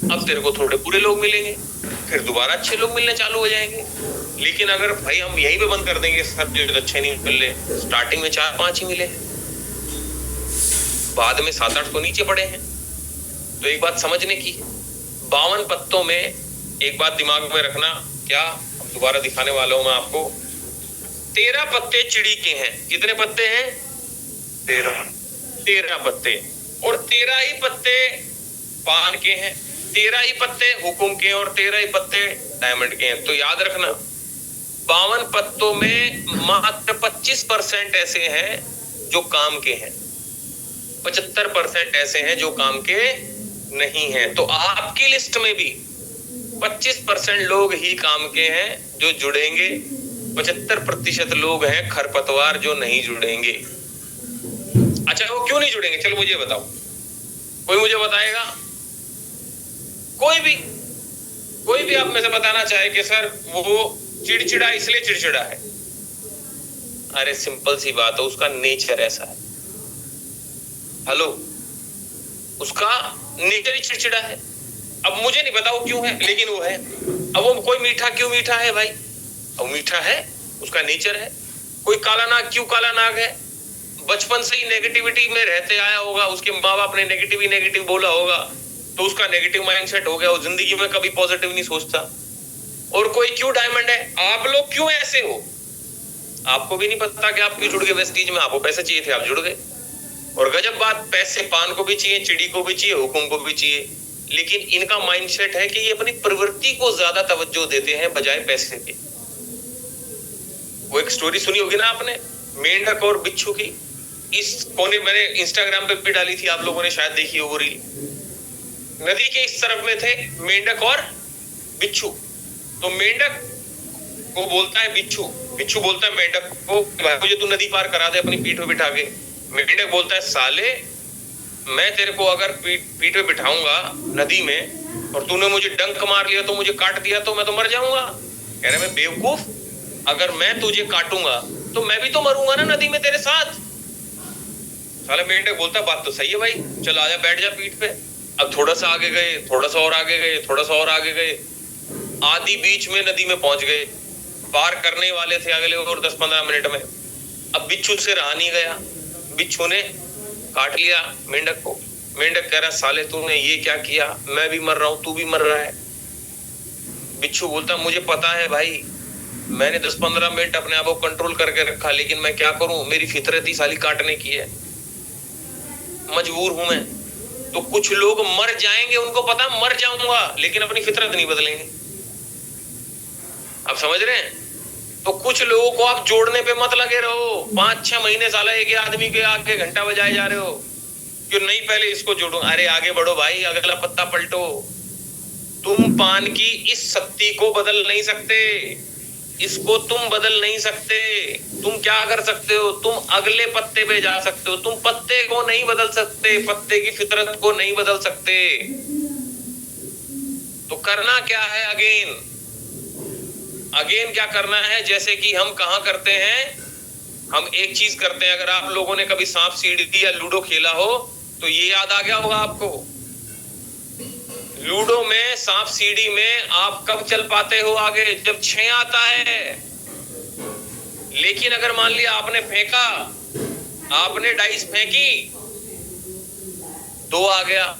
अब तेरे को थोड़े बुरे लोग मिलेंगे, फिर दोबारा अच्छे लोग मिलने चालू हो जाएंगे। लेकिन अगर भाई हम यहीं पे बंद कर देंगे, सर जो अच्छे नहीं मिल रहे, स्टार्टिंग में 4-5 ही मिले, बाद में 7-8 तो नीचे पड़े हैं। तो एक बात समझने की, 52 पत्तों में एक बात दिमाग में रखना, क्या अब दोबारा दिखाने वाला हूं मैं आपको, 13 पत्ते चिड़ी के हैं। कितने पत्ते हैं? 13 पत्ते, और 13 ही पत्ते पान के हैं, 13 ही पत्ते हुकुम के और 13 ही पत्ते डायमंड के हैं। तो याद रखना 52 पत्तों में मात्र 25% ऐसे हैं जो काम के हैं, 75% ऐसे हैं जो काम के नहीं हैं। तो आपकी लिस्ट में भी 25% लोग ही काम के हैं जो जुड़ेंगे, 75% लोग हैं खरपतवार जो नहीं जुड़ेंगे। अच्छा वो क्यों नहीं जुड़ेंगे? चलो मुझे बताओ, कोई मुझे बताएगा? कोई भी आप में से बताना चाहे कि सर वो चिड़चिड़ा इसलिए चिड़चिड़ा है। अरे सिंपल सी बात है, उसका नेचर ऐसा है। हेलो, उसका नेचर ही चिड़चिड़ा है। अब मुझे नहीं पता वो क्यों है, लेकिन वो है। अब वो कोई मीठा क्यों मीठा है भाई? अब मीठा है, उसका नेचर है। कोई काला नाग क्यों काला नाग है? बचपन से ही नेगेटिविटी में रहते आया होगा, उसके माँ बाप ने नेगेटिव बोला होगा, तो उसका नेगेटिव माइंडसेट हो गया, वो जिंदगी में कभी पॉजिटिव नहीं सोचता। और कोई क्यों डायमंड है, आप लोग क्यों ऐसे हो, आपको भी नहीं पता कि आप क्यों जुड़ गए वेस्टीज में। आपको पैसे चाहिए थे, आप जुड़ गए। और गजब बात, पैसे पान को भी चाहिए, चिड़ी को भी चाहिए, हुकुम को भी चाहिए, लेकिन इनका माइंडसेट है कि ये अपनी प्रवृत्ति को ज्यादा तवज्जो देते हैं बजाय पैसे के। वो एक स्टोरी सुनी होगी ना आपने, मेंढक और बिच्छू की। इस कोने मैंने इंस्टाग्राम पे भी डाली थी, आप लोगों ने शायद देखी हो वो रील। नदी के इस तरफ में थे मेंढक और बिच्छू। तो मेंढक को बोलता है बिच्छू, बिच्छू बोलता है मेंढक को, मुझे तू नदी पार करा दे अपनी पीठ पे बिठा के। मेंढक बोलता है, साले मैं तेरे को अगर पीठ पे बिठाऊंगा नदी में और तूने मुझे डंक मार लिया तो मुझे काट दिया तो मैं तो मर जाऊंगा। कह रहे मैं बेवकूफ, अगर मैं तुझे काटूंगा तो मैं भी तो मरूंगा ना नदी में तेरे साथ। साले मेंढक बोलता बात तो सही है भाई, चल आजा बैठ जा पीठ पे। अब थोड़ा सा आगे गए, थोड़ा सा और आगे गए, थोड़ा सा और आगे गए, आधी बीच में नदी में पहुंच गए। पार करने वाले थे अगले और 10-15 मिनट में। अब बिच्छू से रहा नहीं गया, बिच्छू ने काट लिया मेंढक को। मेंढक कह रहा साले तूने ये क्या किया, मैं भी मर रहा हूं, तू भी मर रहा है। बिच्छू बोलता मुझे पता है भाई, मैंने 10-15 मिनट अपने आप को कंट्रोल करके रखा, लेकिन मैं क्या करूं, मेरी फितरत ही साली काटने की है, मजबूर हूं मैं। तो कुछ लोग मर जाएंगे, उनको पता मर जाऊंगा, लेकिन अपनी फितरत नहीं बदलेंगे। आप समझ रहे हैं? तो कुछ लोगों को आप जोड़ने पे मत लगे रहो। 5-6 महीने साला एक आदमी के आगे घंटा बजाए जा रहे हो कि नहीं पहले इसको जोड़ो। अरे आगे बढ़ो भाई, अगला पत्ता पलटो। तुम पान की इस सत्ती को बदल नहीं सकते, इसको तुम बदल नहीं सकते। तुम क्या कर सकते हो, तुम अगले पत्ते पे जा सकते हो, तुम पत्ते को नहीं बदल सकते, पत्ते की फितरत को नहीं बदल सकते। तो करना क्या है, अगेन क्या करना है, जैसे कि हम कहां करते हैं, हम एक चीज करते हैं। अगर आप लोगों ने कभी सांप सीढ़ी या लूडो खेला हो तो ये याद आ गया होगा आपको। लूडो में, सांप सीढ़ी में आप कब चल पाते हो आगे, जब 6 आता है। लेकिन अगर मान लिया आपने फेंका, आपने डाइस फेंकी, 2 आ गया,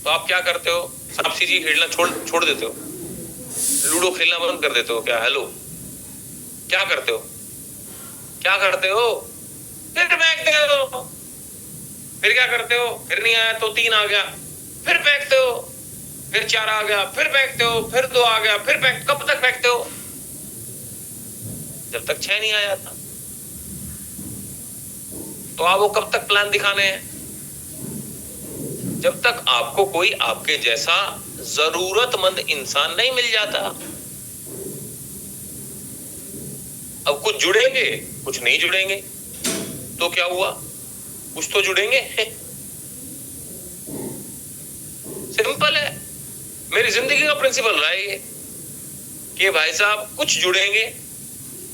तो आप क्या करते हो, सांप सीढ़ी खेलना छोड़ देते हो, लूडो खेलना बंद कर देते हो क्या? हेलो, क्या करते हो, क्या करते हो? फिर फेंकते हो। फिर क्या करते हो, फिर नहीं आया तो 3 आ गया, फिर फेंकते हो, फिर 4 आ गया, फिर फेंकते हो, फिर 2 आ गया, फिर फेंक। कब तक फेंकते हो? जब तक 6 नहीं आ जाता। तो आपको कब तक प्लान दिखाने हैं? जब तक आपको कोई आपके जैसा जरूरतमंद इंसान नहीं मिल जाता। अब कुछ जुड़ेंगे, कुछ नहीं जुड़ेंगे, तो क्या हुआ, कुछ तो जुड़ेंगे। सिंपल है, मेरी जिंदगी का प्रिंसिपल रहा है ये कि भाई साहब कुछ जुड़ेंगे,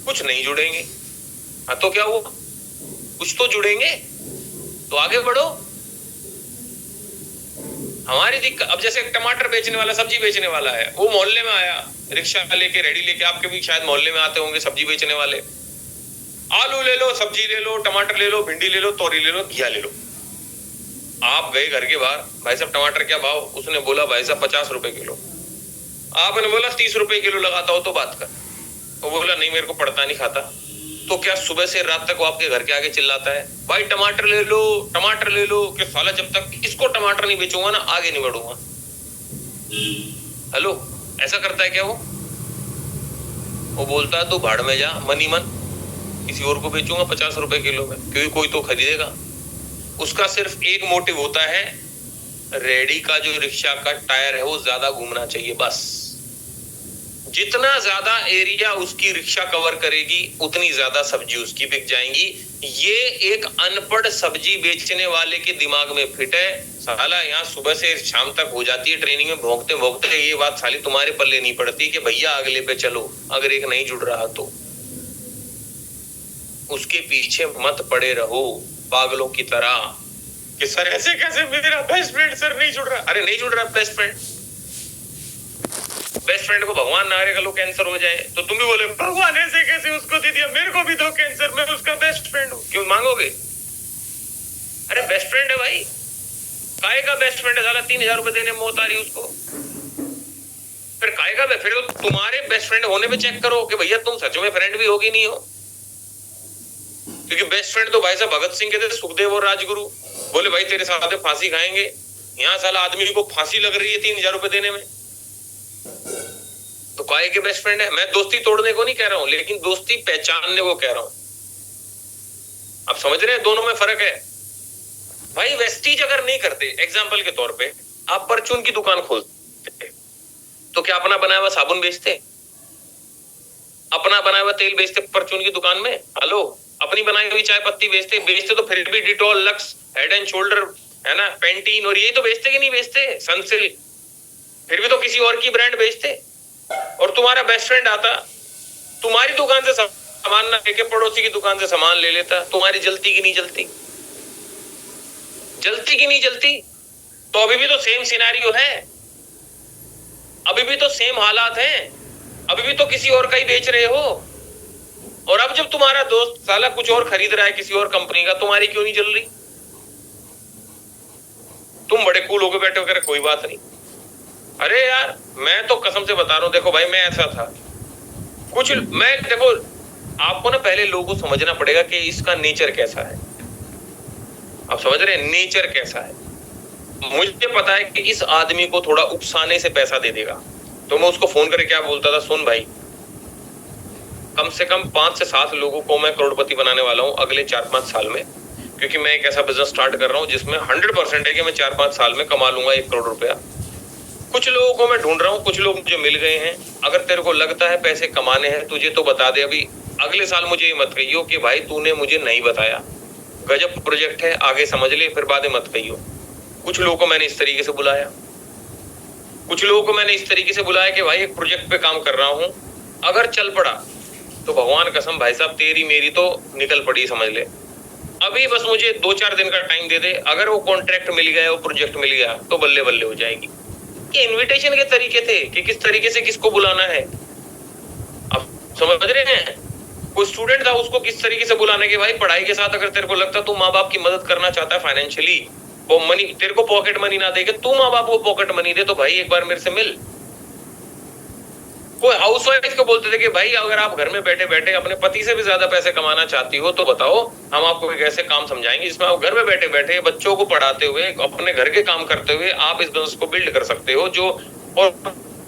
कुछ नहीं जुड़ेंगे। हाँ तो क्या हुआ, कुछ तो जुड़ेंगे, तो आगे बढ़ो। हमारी दिक्कत, अब जैसे टमाटर बेचने वाला, सब्जी बेचने वाला है, वो मोहल्ले में आया रिक्शा लेके, रेडी लेके, आपके भी शायद मोहल्ले में आते होंगे सब्जी बेचने वाले। आलू ले लो, सब्जी ले लो, टमाटर ले लो, भिंडी ले लो, तोरी ले लो, घिया ले लो। आप गए घर के बाहर, भाई साहब टमाटर क्या भाव? उसने बोला भाई साहब 50 रुपए किलो। आपने बोला 30 रुपए किलो लगाता हो तो बात कर। वो बोला नहीं मेरे को पड़ता नहीं खाता। तो क्या सुबह से रात तक वो आपके घर के आगे चिल्लाता है भाई टमाटर ले लो, टमाटर ले लो, कि साला जब तक इसको टमाटर नहीं बेचूंगा ना आगे नहीं बढ़ूंगा। हेलो, ऐसा करता है क्या वो बोलता है तू भाड़ में जा, मन ही मन किसी और को बेचूंगा 50 रुपए किलो में, क्योंकि कोई तो खरीदेगा। उसका सिर्फ एक मोटिव होता है, रेडी का जो रिक्शा का टायर है वो ज्यादा घूमना चाहिए, बस। जितना ज्यादा एरिया उसकी रिक्शा कवर करेगी उतनी ज्यादा सब्जी उसकी बिक जाएंगी। ये एक अनपढ़ सब्जी बेचने वाले के दिमाग में फिट है। साला यहाँ सुबह से शाम तक हो जाती है ट्रेनिंग में भोंकते भोंकते, ये बात साली तुम्हारे पल्ले नहीं पड़ती कि भैया अगले पे चलो, अगर एक नहीं जुड़ रहा तो उसके पीछे मत पड़े रहो पागलों की तरह कि सर ऐसे कैसे मेरा बेस्ट फ्रेंड सर नहीं जुड़ रहा। अरे नहीं जुड़ रहा बेस्ट फ्रेंड, बेस्ट फ्रेंड को भगवान ना करे कल कैंसर हो जाए तो तुम भी बोले भगवान ऐसे कैसे उसको दे दिया, मेरे को भी दो कैंसर, मैं उसका बेस्ट फ्रेंड हूं। क्यों मांगोगे? अरे बेस्ट फ्रेंड है भाई, काय का बेस्ट फ्रेंड है साला, 3,000 रुपए देने में मौत आ रही है उसको। फिर काय का, फिर तो तुम्हारे बेस्ट फ्रेंड होने पे चेक करो कि भैया तुम सच में फ्रेंड भी हो कि नहीं हो। क्योंकि बेस्ट फ्रेंड तो भाई साहब भगत सिंह के थे, सुखदेव और राजगुरु, बोले भाई तेरे साथ फांसी खाएंगे। यहाँ साला आदमी को फांसी लग रही है 3,000 रुपए देने में, तो काय के बेस्ट फ्रेंड है। मैं दोस्ती तोड़ने को नहीं कह रहा हूं, लेकिन दोस्ती पहचानने को कह रहा हूं। आप समझ रहे हैं दोनों में फर्क है भाई। वेस्टीज अगर नहीं करते, एग्जाम्पल के तौर पे आप परचून की दुकान खोलते तो क्या अपना बनाया हुआ साबुन बेचते, अपना बनाया हुआ तेल बेचते परचून की दुकान में? हेलो, अपनी बनाई हुई चाय पत्ती बेचते तो फिर भी Dettol, lux, head and shoulder, है ना, पेंटीन और ये तो बेचते कि नहीं बेचते, सनसिल्क, फिर भी तो किसी और की ब्रांड बेचते। और तुम्हारा बेस्ट फ्रेंड आता, तुम्हारी दुकान से सामान ना लेके पड़ोसी की दुकान से सामान ले लेता, तुम्हारी जलती की नहीं जलती? जलती की नहीं जलती? तो अभी भी तो सेम सिनेरियो है, अभी भी तो सेम हालात हैं, अभी भी तो किसी और का ही बेच रहे हो। और अब जब तुम्हारा दोस्त साला कुछ और खरीद रहा है किसी और कंपनी का, तुम्हारी क्यों नहीं जल रही? तुम बड़े कूल होके बैठे हो, कह रहे कोई बात नहीं। अरे यार मैं तो कसम से बता रहा हूं, देखो भाई मैं ऐसा था कुछ, मैं देखो आपको ना पहले लोगों को समझना पड़ेगा कि इसका नेचर कैसा है। आप समझ रहे हैं नेचर कैसा है? मुझे पता है कि इस आदमी को थोड़ा उकसाने से पैसा दे देगा, तो मैं उसको फोन करके क्या बोलता था, सुन भाई कम से कम 5 से 7 लोगों को मैं करोड़पति बनाने वाला हूं अगले 4-5 साल में, क्योंकि मैं एक ऐसा बिजनेस स्टार्ट कर रहा हूं जिसमें 100% है कि मैं 4-5 साल में कमा लूंगा 1 करोड़ रुपया। कुछ लोगों को मैं ढूंढ रहा हूं, कुछ लोग मुझे मिल गए हैं। अगर तेरे को लगता है पैसे कमाने हैं तुझे तो बता दे अभी, अगले साल मुझे ये मत कहियो कि भाई तूने मुझे नहीं बताया, गजब प्रोजेक्ट है आगे समझ ले, फिर बाद में मत कहियो। कुछ लोगों को मैंने इस तरीके से बुलाया, कुछ लोगों को मैंने इस तरीके से बुलाया कि भाई एक प्रोजेक्ट पे काम कर रहा हूं, अगर चल पड़ा तो भगवान कसम भाई साहब तेरी मेरी तो निकल पड़ी समझ ले। अभी बस मुझे 2-4 दिन का टाइम दे दे, अगर वो कॉन्ट्रैक्ट मिल गया, वो प्रोजेक्ट मिल गया तो बल्ले बल्ले हो जाएगी। ये इनविटेशन के तरीके थे कि किस तरीके से किसको बुलाना है। आप समझ रहे हैं? कोई स्टूडेंट था उसको किस तरीके से बुलाने के, भाई पढ़ाई के साथ अगर तेरे को लगता तू माँ बाप की मदद करना चाहता है फाइनेंशियली, वो मनी तेरे को पॉकेट मनी ना देके तू माँ बाप को पॉकेट मनी दे, तो भाई एक बार मेरे से मिल। कोई हाउसवाइफ को बोलते थे कि भाई अगर आप घर में बैठे बैठे अपने पति से भी ज्यादा पैसे कमाना चाहती हो तो बताओ, हम आपको एक ऐसे काम समझाएंगे जिसमें आप घर में बैठे बैठे बच्चों को पढ़ाते हुए अपने घर के काम करते हुए आप इस बिजनेस को बिल्ड कर सकते हो। जो और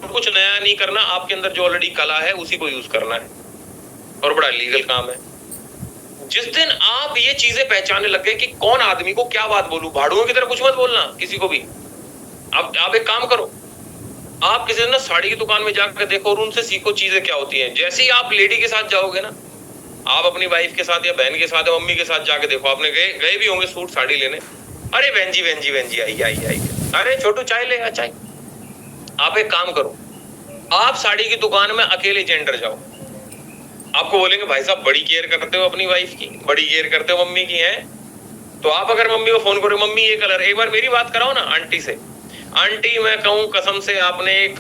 कुछ नया नहीं करना, आपके अंदर जो ऑलरेडी कला है उसी को यूज करना है, और बड़ा लीगल काम है। जिस दिन आप ये चीजें पहचानने लग गए कि कौन आदमी को क्या बात बोलूं, भाड़ुओं की तरह कुछ मत बोलना किसी को भी। आप एक काम करो, आप किसी दिन ना साड़ी की दुकान में जाकर देखो और उनसे सीखो चीजें क्या होती हैं। जैसे ही आप लेडी के साथ जाओगे ना, आप अपनी वाइफ के साथ या बहन के साथ या मम्मी के साथ जाके देखो, आपने गए भी होंगे सूट साड़ी लेने, अरे बहन जी आई, अरे छोटू चाय ले आ चाय। आप एक काम करो, आप साड़ी की दुकान में अकेले जेंडर जाओ, आपको बोलेंगे भाई साहब बड़ी केयर करते हो अपनी वाइफ की, बड़ी केयर करते हो मम्मी की, है तो आप अगर मम्मी को फोन करो, मम्मी ये कलर, एक बार मेरी बात कराओ ना आंटी से, आंटी मैं कहूं कसम से आपने एक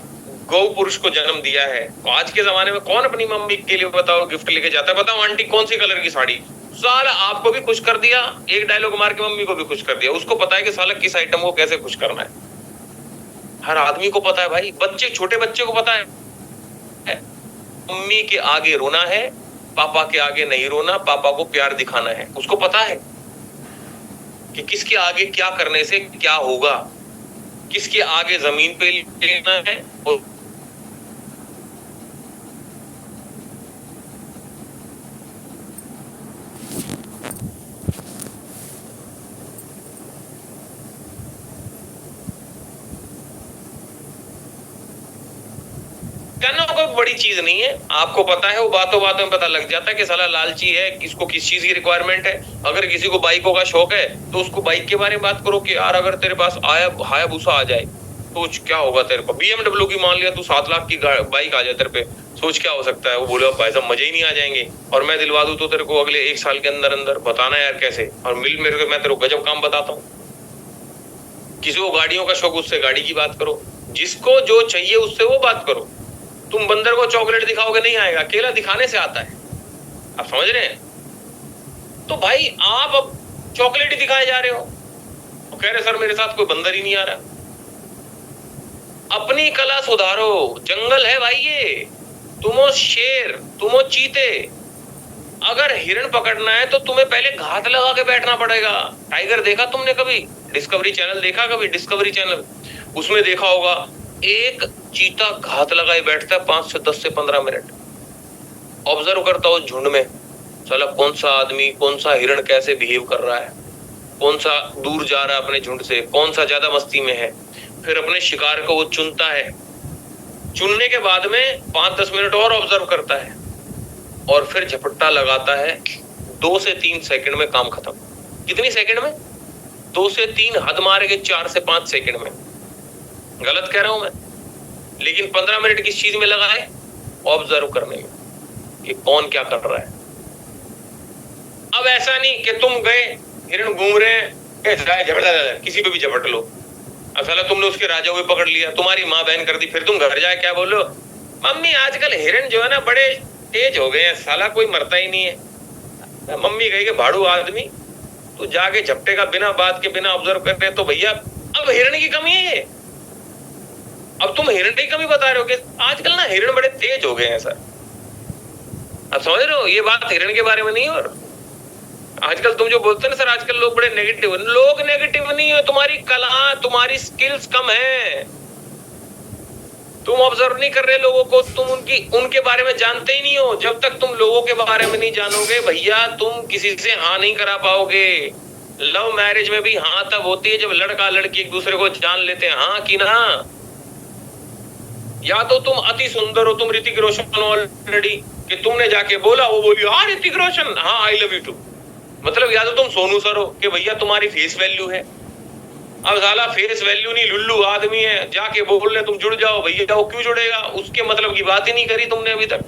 गौ पुरुष को जन्म दिया है। आज के जमाने में कौन अपनी मम्मी के लिए बताओ गिफ्ट लेके जाता है? बताओ आंटी कौन सी कलर की साड़ी, साला आपको भी खुश कर दिया, एक डायलॉग मार के मम्मी को भी खुश कर दिया। उसको पता है कि साला किस आइटम को कैसे खुश करना है, हर आदमी को पता है भाई, बच्चे छोटे बच्चे को पता है मम्मी के आगे रोना है, पापा के आगे नहीं रोना, पापा को प्यार दिखाना है। उसको पता है कि किसके आगे क्या करने से क्या होगा, किसके आगे जमीन पे लेना है। और कहना कोई बड़ी चीज नहीं है, आपको पता है, वो बातों बातों में पता लग जाता है कि साला लालची है, किसको किस चीज की रिक्वायरमेंट है। अगर किसी को बाइकों का शौक है तो उसको बाइक के बारे में बात करो कि यार अगर तेरे पास हायाबुसा आ जाए तो क्या होगा तेरे को, BMW की मान लिया तू 7 लाख की बाइक आ जाए तेरे पे, सोच क्या हो सकता है। वो बोले भाई साहब मजे ही नहीं आ जाएंगे, और मैं दिलवा दूं तो तेरे को अगले 1 साल के अंदर अंदर, बताना यार कैसे, और मिल मेरे को, मैं तेरे को गजब काम बताता हूँ। किसी को गाड़ियों का शौक, उससे गाड़ी की बात करो, जिसको जो चाहिए उससे वो बात करो। तुम बंदर को चॉकलेट दिखाओगे नहीं आएगा, केला दिखाने से आता है। आप समझ रहे हैं? तो भाई आप अब चॉकलेट ही दिखाए जा रहे हो। वो कह रहे सर मेरे साथ कोई बंदर ही नहीं आ रहा। अपनी कला सुधारो, जंगल है भाई ये, तुम हो शेर, तुम हो चीते। अगर हिरण पकड़ना है तो तुम्हें पहले घात लगा के बैठना पड़ेगा। टाइगर देखा तुमने कभी? डिस्कवरी चैनल देखा कभी? डिस्कवरी चैनल, उसमें देखा होगा एक चीता घात लगाए बैठता है 5 से 10 से 15 मिनट। ऑब्जर्व करता हो झुंड में, साला कौन सा आदमी, कौन सा हिरण कैसे बिहेव कर रहा है, कौन सा दूर जा रहा है अपने झुंड से, कौन सा ज्यादा मस्ती में है। फिर अपने शिकार को वो चुनता है। चुनने के बाद में 5-10 मिनट और ऑब्जर्व करता है और फिर झपट्टा लगाता है। 2 से 3 सेकंड में काम खत्म। कितनी सेकंड में? 2 से 3, हद मार के 4 से 5 सेकंड में। गलत कह रहा हूं मैं? लेकिन 15 मिनट किस चीज में लगाए? ऑब्जर्व करने में कि कौन क्या कर रहा है। अब ऐसा नहीं कि तुम गए, हिरण घूम रहे हैं, किसी पे भी झपट लो। अब साला तुमने उसके राजा हुए पकड़ लिया, तुम्हारी माँ बहन कर दी, फिर तुम घर जाए क्या बोलो? मम्मी आजकल हिरण जो है ना बड़े तेज हो गए हैं, साला कोई मरता ही नहीं है। मम्मी कही कि भाड़ू आदमी तू जाके झपटेगा बिना बात के, बिना ऑब्जर्व कर रहे। तो भैया अब हिरण की कमी है ये। अब तुम हिरण की कमी बता रहे हो कि आजकल ना हिरण बड़े तेज हो गए हैं सर। अब समझ रहे हो, ये बात हिरण के बारे में नहीं। और आजकल तुम जो बोलते हैं ना सर, आजकल लोग बड़े नेगेटिव, लोग नेगेटिव नहीं है, तुम्हारी कला, तुम्हारी स्किल्स कम है। तुम ऑब्जर्व नहीं कर रहे लोगों को, तुम उनके बारे में जानते ही नहीं हो। जब तक तुम लोगों के बारे में नहीं जानोगे भैया, तुम किसी से हाँ नहीं करा पाओगे। लव मैरिज में भी हाँ तब होती है जब लड़का लड़की एक दूसरे को जान लेते हैं, हाँ कि ना। या तो तुम अति सुंदर हो, तुम ऋतिक रोशन ऑलरेडी, कि तुमने जाके बोला, वो बोली हाँ ऋतिक रोशन, हाँ आई लव यू टू। मतलब या तो तुम सोनू सर हो कि भैया तुम्हारी फेस वैल्यू है। अब साला फेस वैल्यू नहीं, लुल्लू आदमी है, जाके बोल रहे तुम जुड़ जाओ। भैया वो क्यों जुड़ेगा? उसके मतलब की बात ही नहीं करी तुमने अभी तक।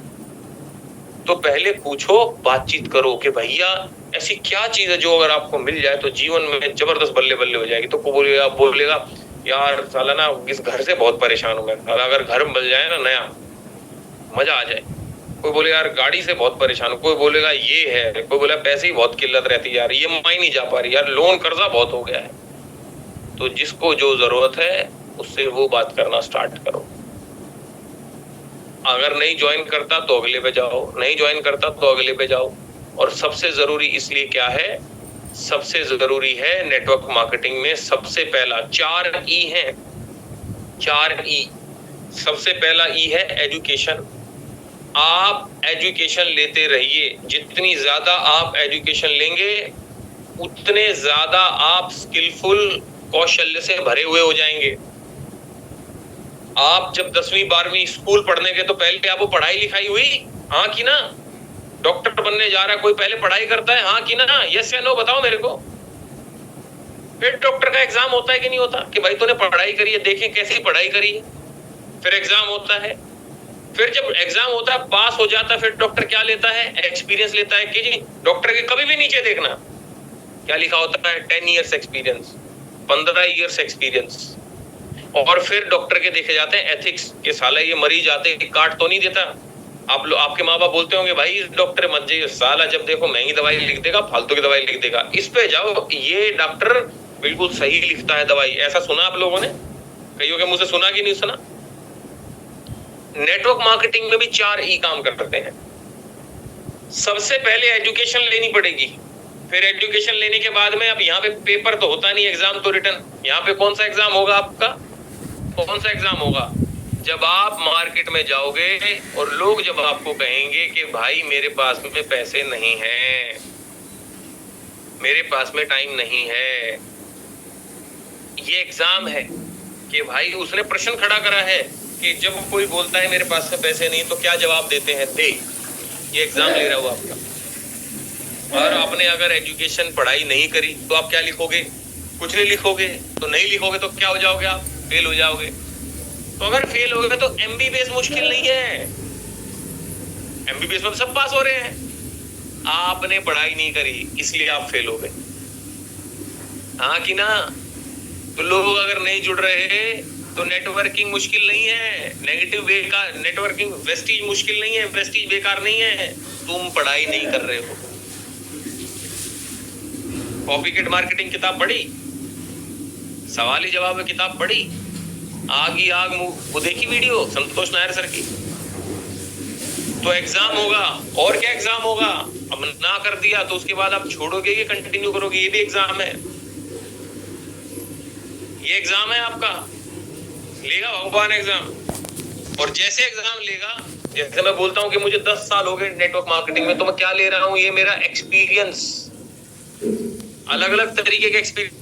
तो पहले पूछो, बातचीत करो कि भैया ऐसी क्या चीज है जो अगर आपको मिल जाए तो जीवन में जबरदस्त बल्ले बल्ले हो जाएगी। तो बोलेगा यार साला ना इस घर से बहुत परेशान हूं मैं, अगर घर मिल जाए ना नया, मजा आ जाए। कोई बोले यार गाड़ी से बहुत परेशान हूं, कोई बोलेगा ये है, कोई बोला पैसे ही बहुत किल्लत रहती है यार, EMI नहीं जा पा रही यार, लोन कर्जा बहुत हो गया है। तो जिसको जो जरूरत है उससे वो बात करना स्टार्ट करो। अगर नहीं ज्वाइन करता तो अगले पे जाओ, नहीं ज्वाइन करता तो अगले पे जाओ। और सबसे जरूरी इसलिए क्या है, सबसे जरूरी है नेटवर्क मार्केटिंग में सबसे पहला 4 E है, 4 E। सबसे पहला E है एजुकेशन। आप एजुकेशन लेते रहिए, जितनी ज्यादा आप एजुकेशन लेंगे उतने ज्यादा आप स्किलफुल, कौशल्य से भरे हुए हो जाएंगे। आप जब 10वीं 12वीं स्कूल पढ़ने गए तो पहले आपको पढ़ाई लिखाई हुई, हाँ कि ना? डॉक्टर बनने जा रहा है कोई, पहले पढ़ाई करता है, हाँ कि ना? यस या नो बताओ मेरे को। फिर डॉक्टर का एग्जाम होता है कि नहीं होता, कि भाई तूने पढ़ाई करी है, देखें कैसी पढ़ाई करी है। फिर एग्जाम होता है, फिर जब एग्जाम होता है पास हो जाता है, फिर डॉक्टर क्या लेता है? एक्सपीरियंस लेता है। कि जी डॉक्टर के कभी भी नीचे देखना क्या लिखा होता है? 10 ईयर्स एक्सपीरियंस, 15 ईयर्स एक्सपीरियंस। और फिर डॉक्टर के देखे जाते हैं एथिक्स, के साला ये मरीज आते काट तो नहीं देता। आपके माँ बाप बोलते होंगे भाई इस डॉक्टर मत जाइए, साला जब देखो महंगी दवाई लिख देगा, फालतू की दवाई लिख देगा, इस पे जाओ, ये डॉक्टर बिल्कुल सही लिखता है दवाई। ऐसा सुना आप लोगों ने? कईयों के मुंह से सुना कि नहीं सुना? नेटवर्क मार्केटिंग में भी 4 E काम करते हैं। सबसे पहले एजुकेशन लेनी पड़ेगी, फिर एजुकेशन लेने के बाद में अब यहाँ पे पेपर तो होता नहीं, एग्जाम तो रिटर्न। यहाँ पे कौन सा एग्जाम होगा आपका? कौन सा एग्जाम होगा? जब आप मार्केट में जाओगे और लोग जब आपको कहेंगे कि भाई मेरे पास में पैसे नहीं है, मेरे पास में टाइम नहीं है, ये एग्जाम है। कि भाई उसने प्रश्न खड़ा करा है कि जब कोई बोलता है मेरे पास में पैसे नहीं तो क्या जवाब देते हैं? दे। ये एग्जाम ले रहा हूं आपका। और आपने अगर एजुकेशन पढ़ाई नहीं करी तो आप क्या लिखोगे? कुछ नहीं लिखोगे। तो नहीं लिखोगे तो क्या हो जाओगे? आप फेल हो जाओगे। तो अगर फेल हो गए तो MBBS मुश्किल नहीं है, MBBS में तो सब पास हो रहे हैं। आपने पढ़ाई नहीं करी इसलिए आप फेल हो गए, हाँ कि ना? तो लोग अगर नहीं जुड़ रहे तो नेटवर्किंग मुश्किल नहीं है, नेगेटिव बेकार नेटवर्किंग, वेस्टीज मुश्किल नहीं है, वेस्टीज बेकार नहीं है, तुम पढ़ाई नहीं कर रहे हो। कॉपी किट मार्केटिंग किताब पढ़ी? सवाल ही जवाब है, किताब पढ़ी? आग ही आग, वो देखी वीडियो संतोष नायर सर की? तो एग्जाम होगा, और क्या एग्जाम होगा? अब ना कर दिया तो उसके बाद आप छोड़ोगे कि कंटिन्यू करोगे? ये भी एग्जाम है, ये एग्जाम है आपका। लेगा भगवान एग्जाम, और जैसे एग्जाम लेगा, जैसे मैं बोलता हूं कि मुझे 10 साल हो गए नेटवर्क मार्केटिंग में, तो मैं क्या ले रहा हूं? ये मेरा एक्सपीरियंस, अलग अलग तरीके के एक्सपीरियंस।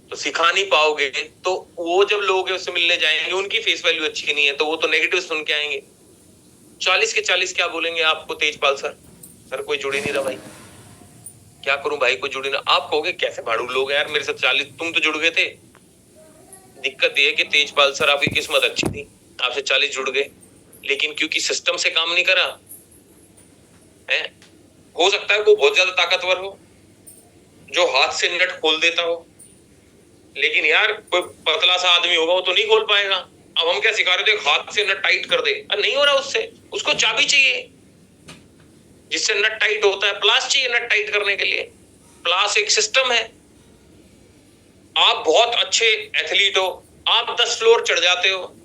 तो सिखा नहीं पाओगे तो वो जब लोग उससे मिलने जाएंगे, उनकी फेस वैल्यू अच्छी नहीं है, तो वो तो नेगेटिव सुन के आएंगे। 40 के 40 क्या बोलेंगे आपको? तेजपाल सर, सर कोई जुड़ ही नहीं रहा भाई, क्या करूं भाई, कोई जुड़ ही ना। आप कहोगे कैसे भाड़ू लोग यार, मेरे साथ 40, तुम तो जुड़ गए थे। दिक्कत ये है कि तेजपाल सर आपकी किस्मत अच्छी थी, आपसे 40 जुड़ गए, लेकिन क्योंकि सिस्टम से काम नहीं करा है। हो सकता है वो बहुत ज्यादा ताकतवर हो, जो हाथ से नट खोल देता हो, लेकिन यार कोई पतला सा आदमी होगा वो तो नहीं खोल पाएगा। अब हम क्या सिखा रहे थे? हाथ से नट टाइट कर दे, नहीं हो रहा उससे, उसको चाबी चाहिए जिससे नट टाइट होता है, प्लास चाहिए नट टाइट करने के लिए। प्लास एक सिस्टम है। आप बहुत अच्छे एथलीट हो, आप 10 फ्लोर चढ़ जाते हो,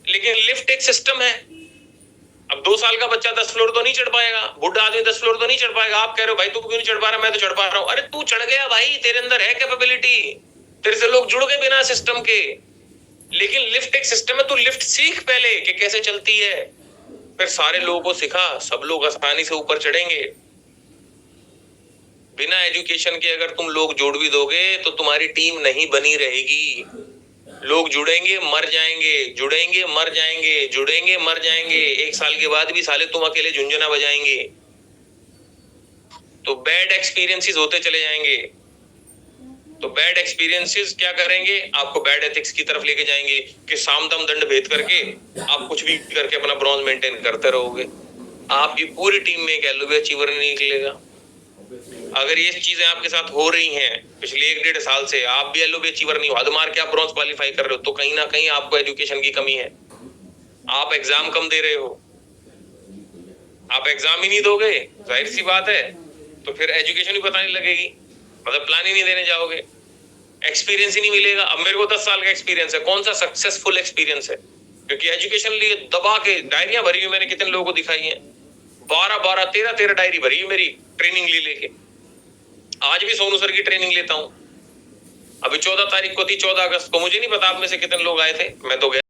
लेकिन लिफ्ट एक सिस्टम है। अब 2 साल का बच्चा 10 फ्लोर तो नहीं चढ़ पाएगा, बुढ़ा आदमी 10 फ्लोर तो नहीं चढ़ पाएगा। आप कह रहे हो भाई तू क्यों नहीं चढ़ पा रहा? मैं तो चढ़ पा रहा हूं। अरे तू चढ़ गया भाई, तेरे अंदर है कैपेबिलिटी, तेरे से लोग जुड़ गए बिना सिस्टम के। लेकिन लिफ्ट एक सिस्टम है, तू लिफ्ट सीख पहले कि कैसे चलती है, फिर सारे लोगों को सिखा, सब लोग आसानी से ऊपर चढ़ेंगे। बिना एजुकेशन के अगर तुम लोग जोड़ भी दोगे तो तुम्हारी टीम नहीं बनी रहेगी। लोग जुड़ेंगे मर जाएंगे, जुड़ेंगे मर जाएंगे, जुड़ेंगे मर जाएंगे, 1 साल के बाद भी साले तुम अकेले झुंझुना बजाएंगे। तो बैड एक्सपीरियंसेस होते चले जाएंगे। तो बैड एक्सपीरियंसेस क्या करेंगे? आपको बैड एथिक्स की तरफ लेके जाएंगे कि साम दाम दंड भेद करके आप कुछ भी करके अपना ब्रॉन्ज मेंटेन करते रहोगे। आपकी पूरी टीम में एक एलओबी अचीवर नहीं निकलेगा। अगर ये चीजें आपके साथ हो रही हैं पिछले 1-1.5 साल से, आप भी एलओबी अचीवर नहीं हो, हद मार के आप ब्रॉन्ज क्वालिफाई कर रहे हो, तो कहीं ना कहीं आपको एजुकेशन की कमी है। आप एग्जाम कम दे रहे हो। आप एग्जाम ही नहीं दोगे, जाहिर सी बात है, तो फिर एजुकेशन भी पता नहीं लगेगी, मतलब प्लान ही नहीं देने जाओगे, एक्सपीरियंस ही नहीं मिलेगा। अब मेरे को 10 साल का एक्सपीरियंस है, कौन सा सक्सेसफुल एक्सपीरियंस है? क्योंकि एजुकेशन लिए दबा के डायरियां भरी हुई मैंने कितने लोगों को दिखाई हैं, 12-12, 13-13 डायरी भरी हुई मेरी ट्रेनिंग लेके। आज भी सोनू सर की ट्रेनिंग लेता हूं। अभी 14 तारीख को थी, 14 अगस्त को, मुझे नहीं पता आप में से कितने लोग आए थे, मैं तो गया।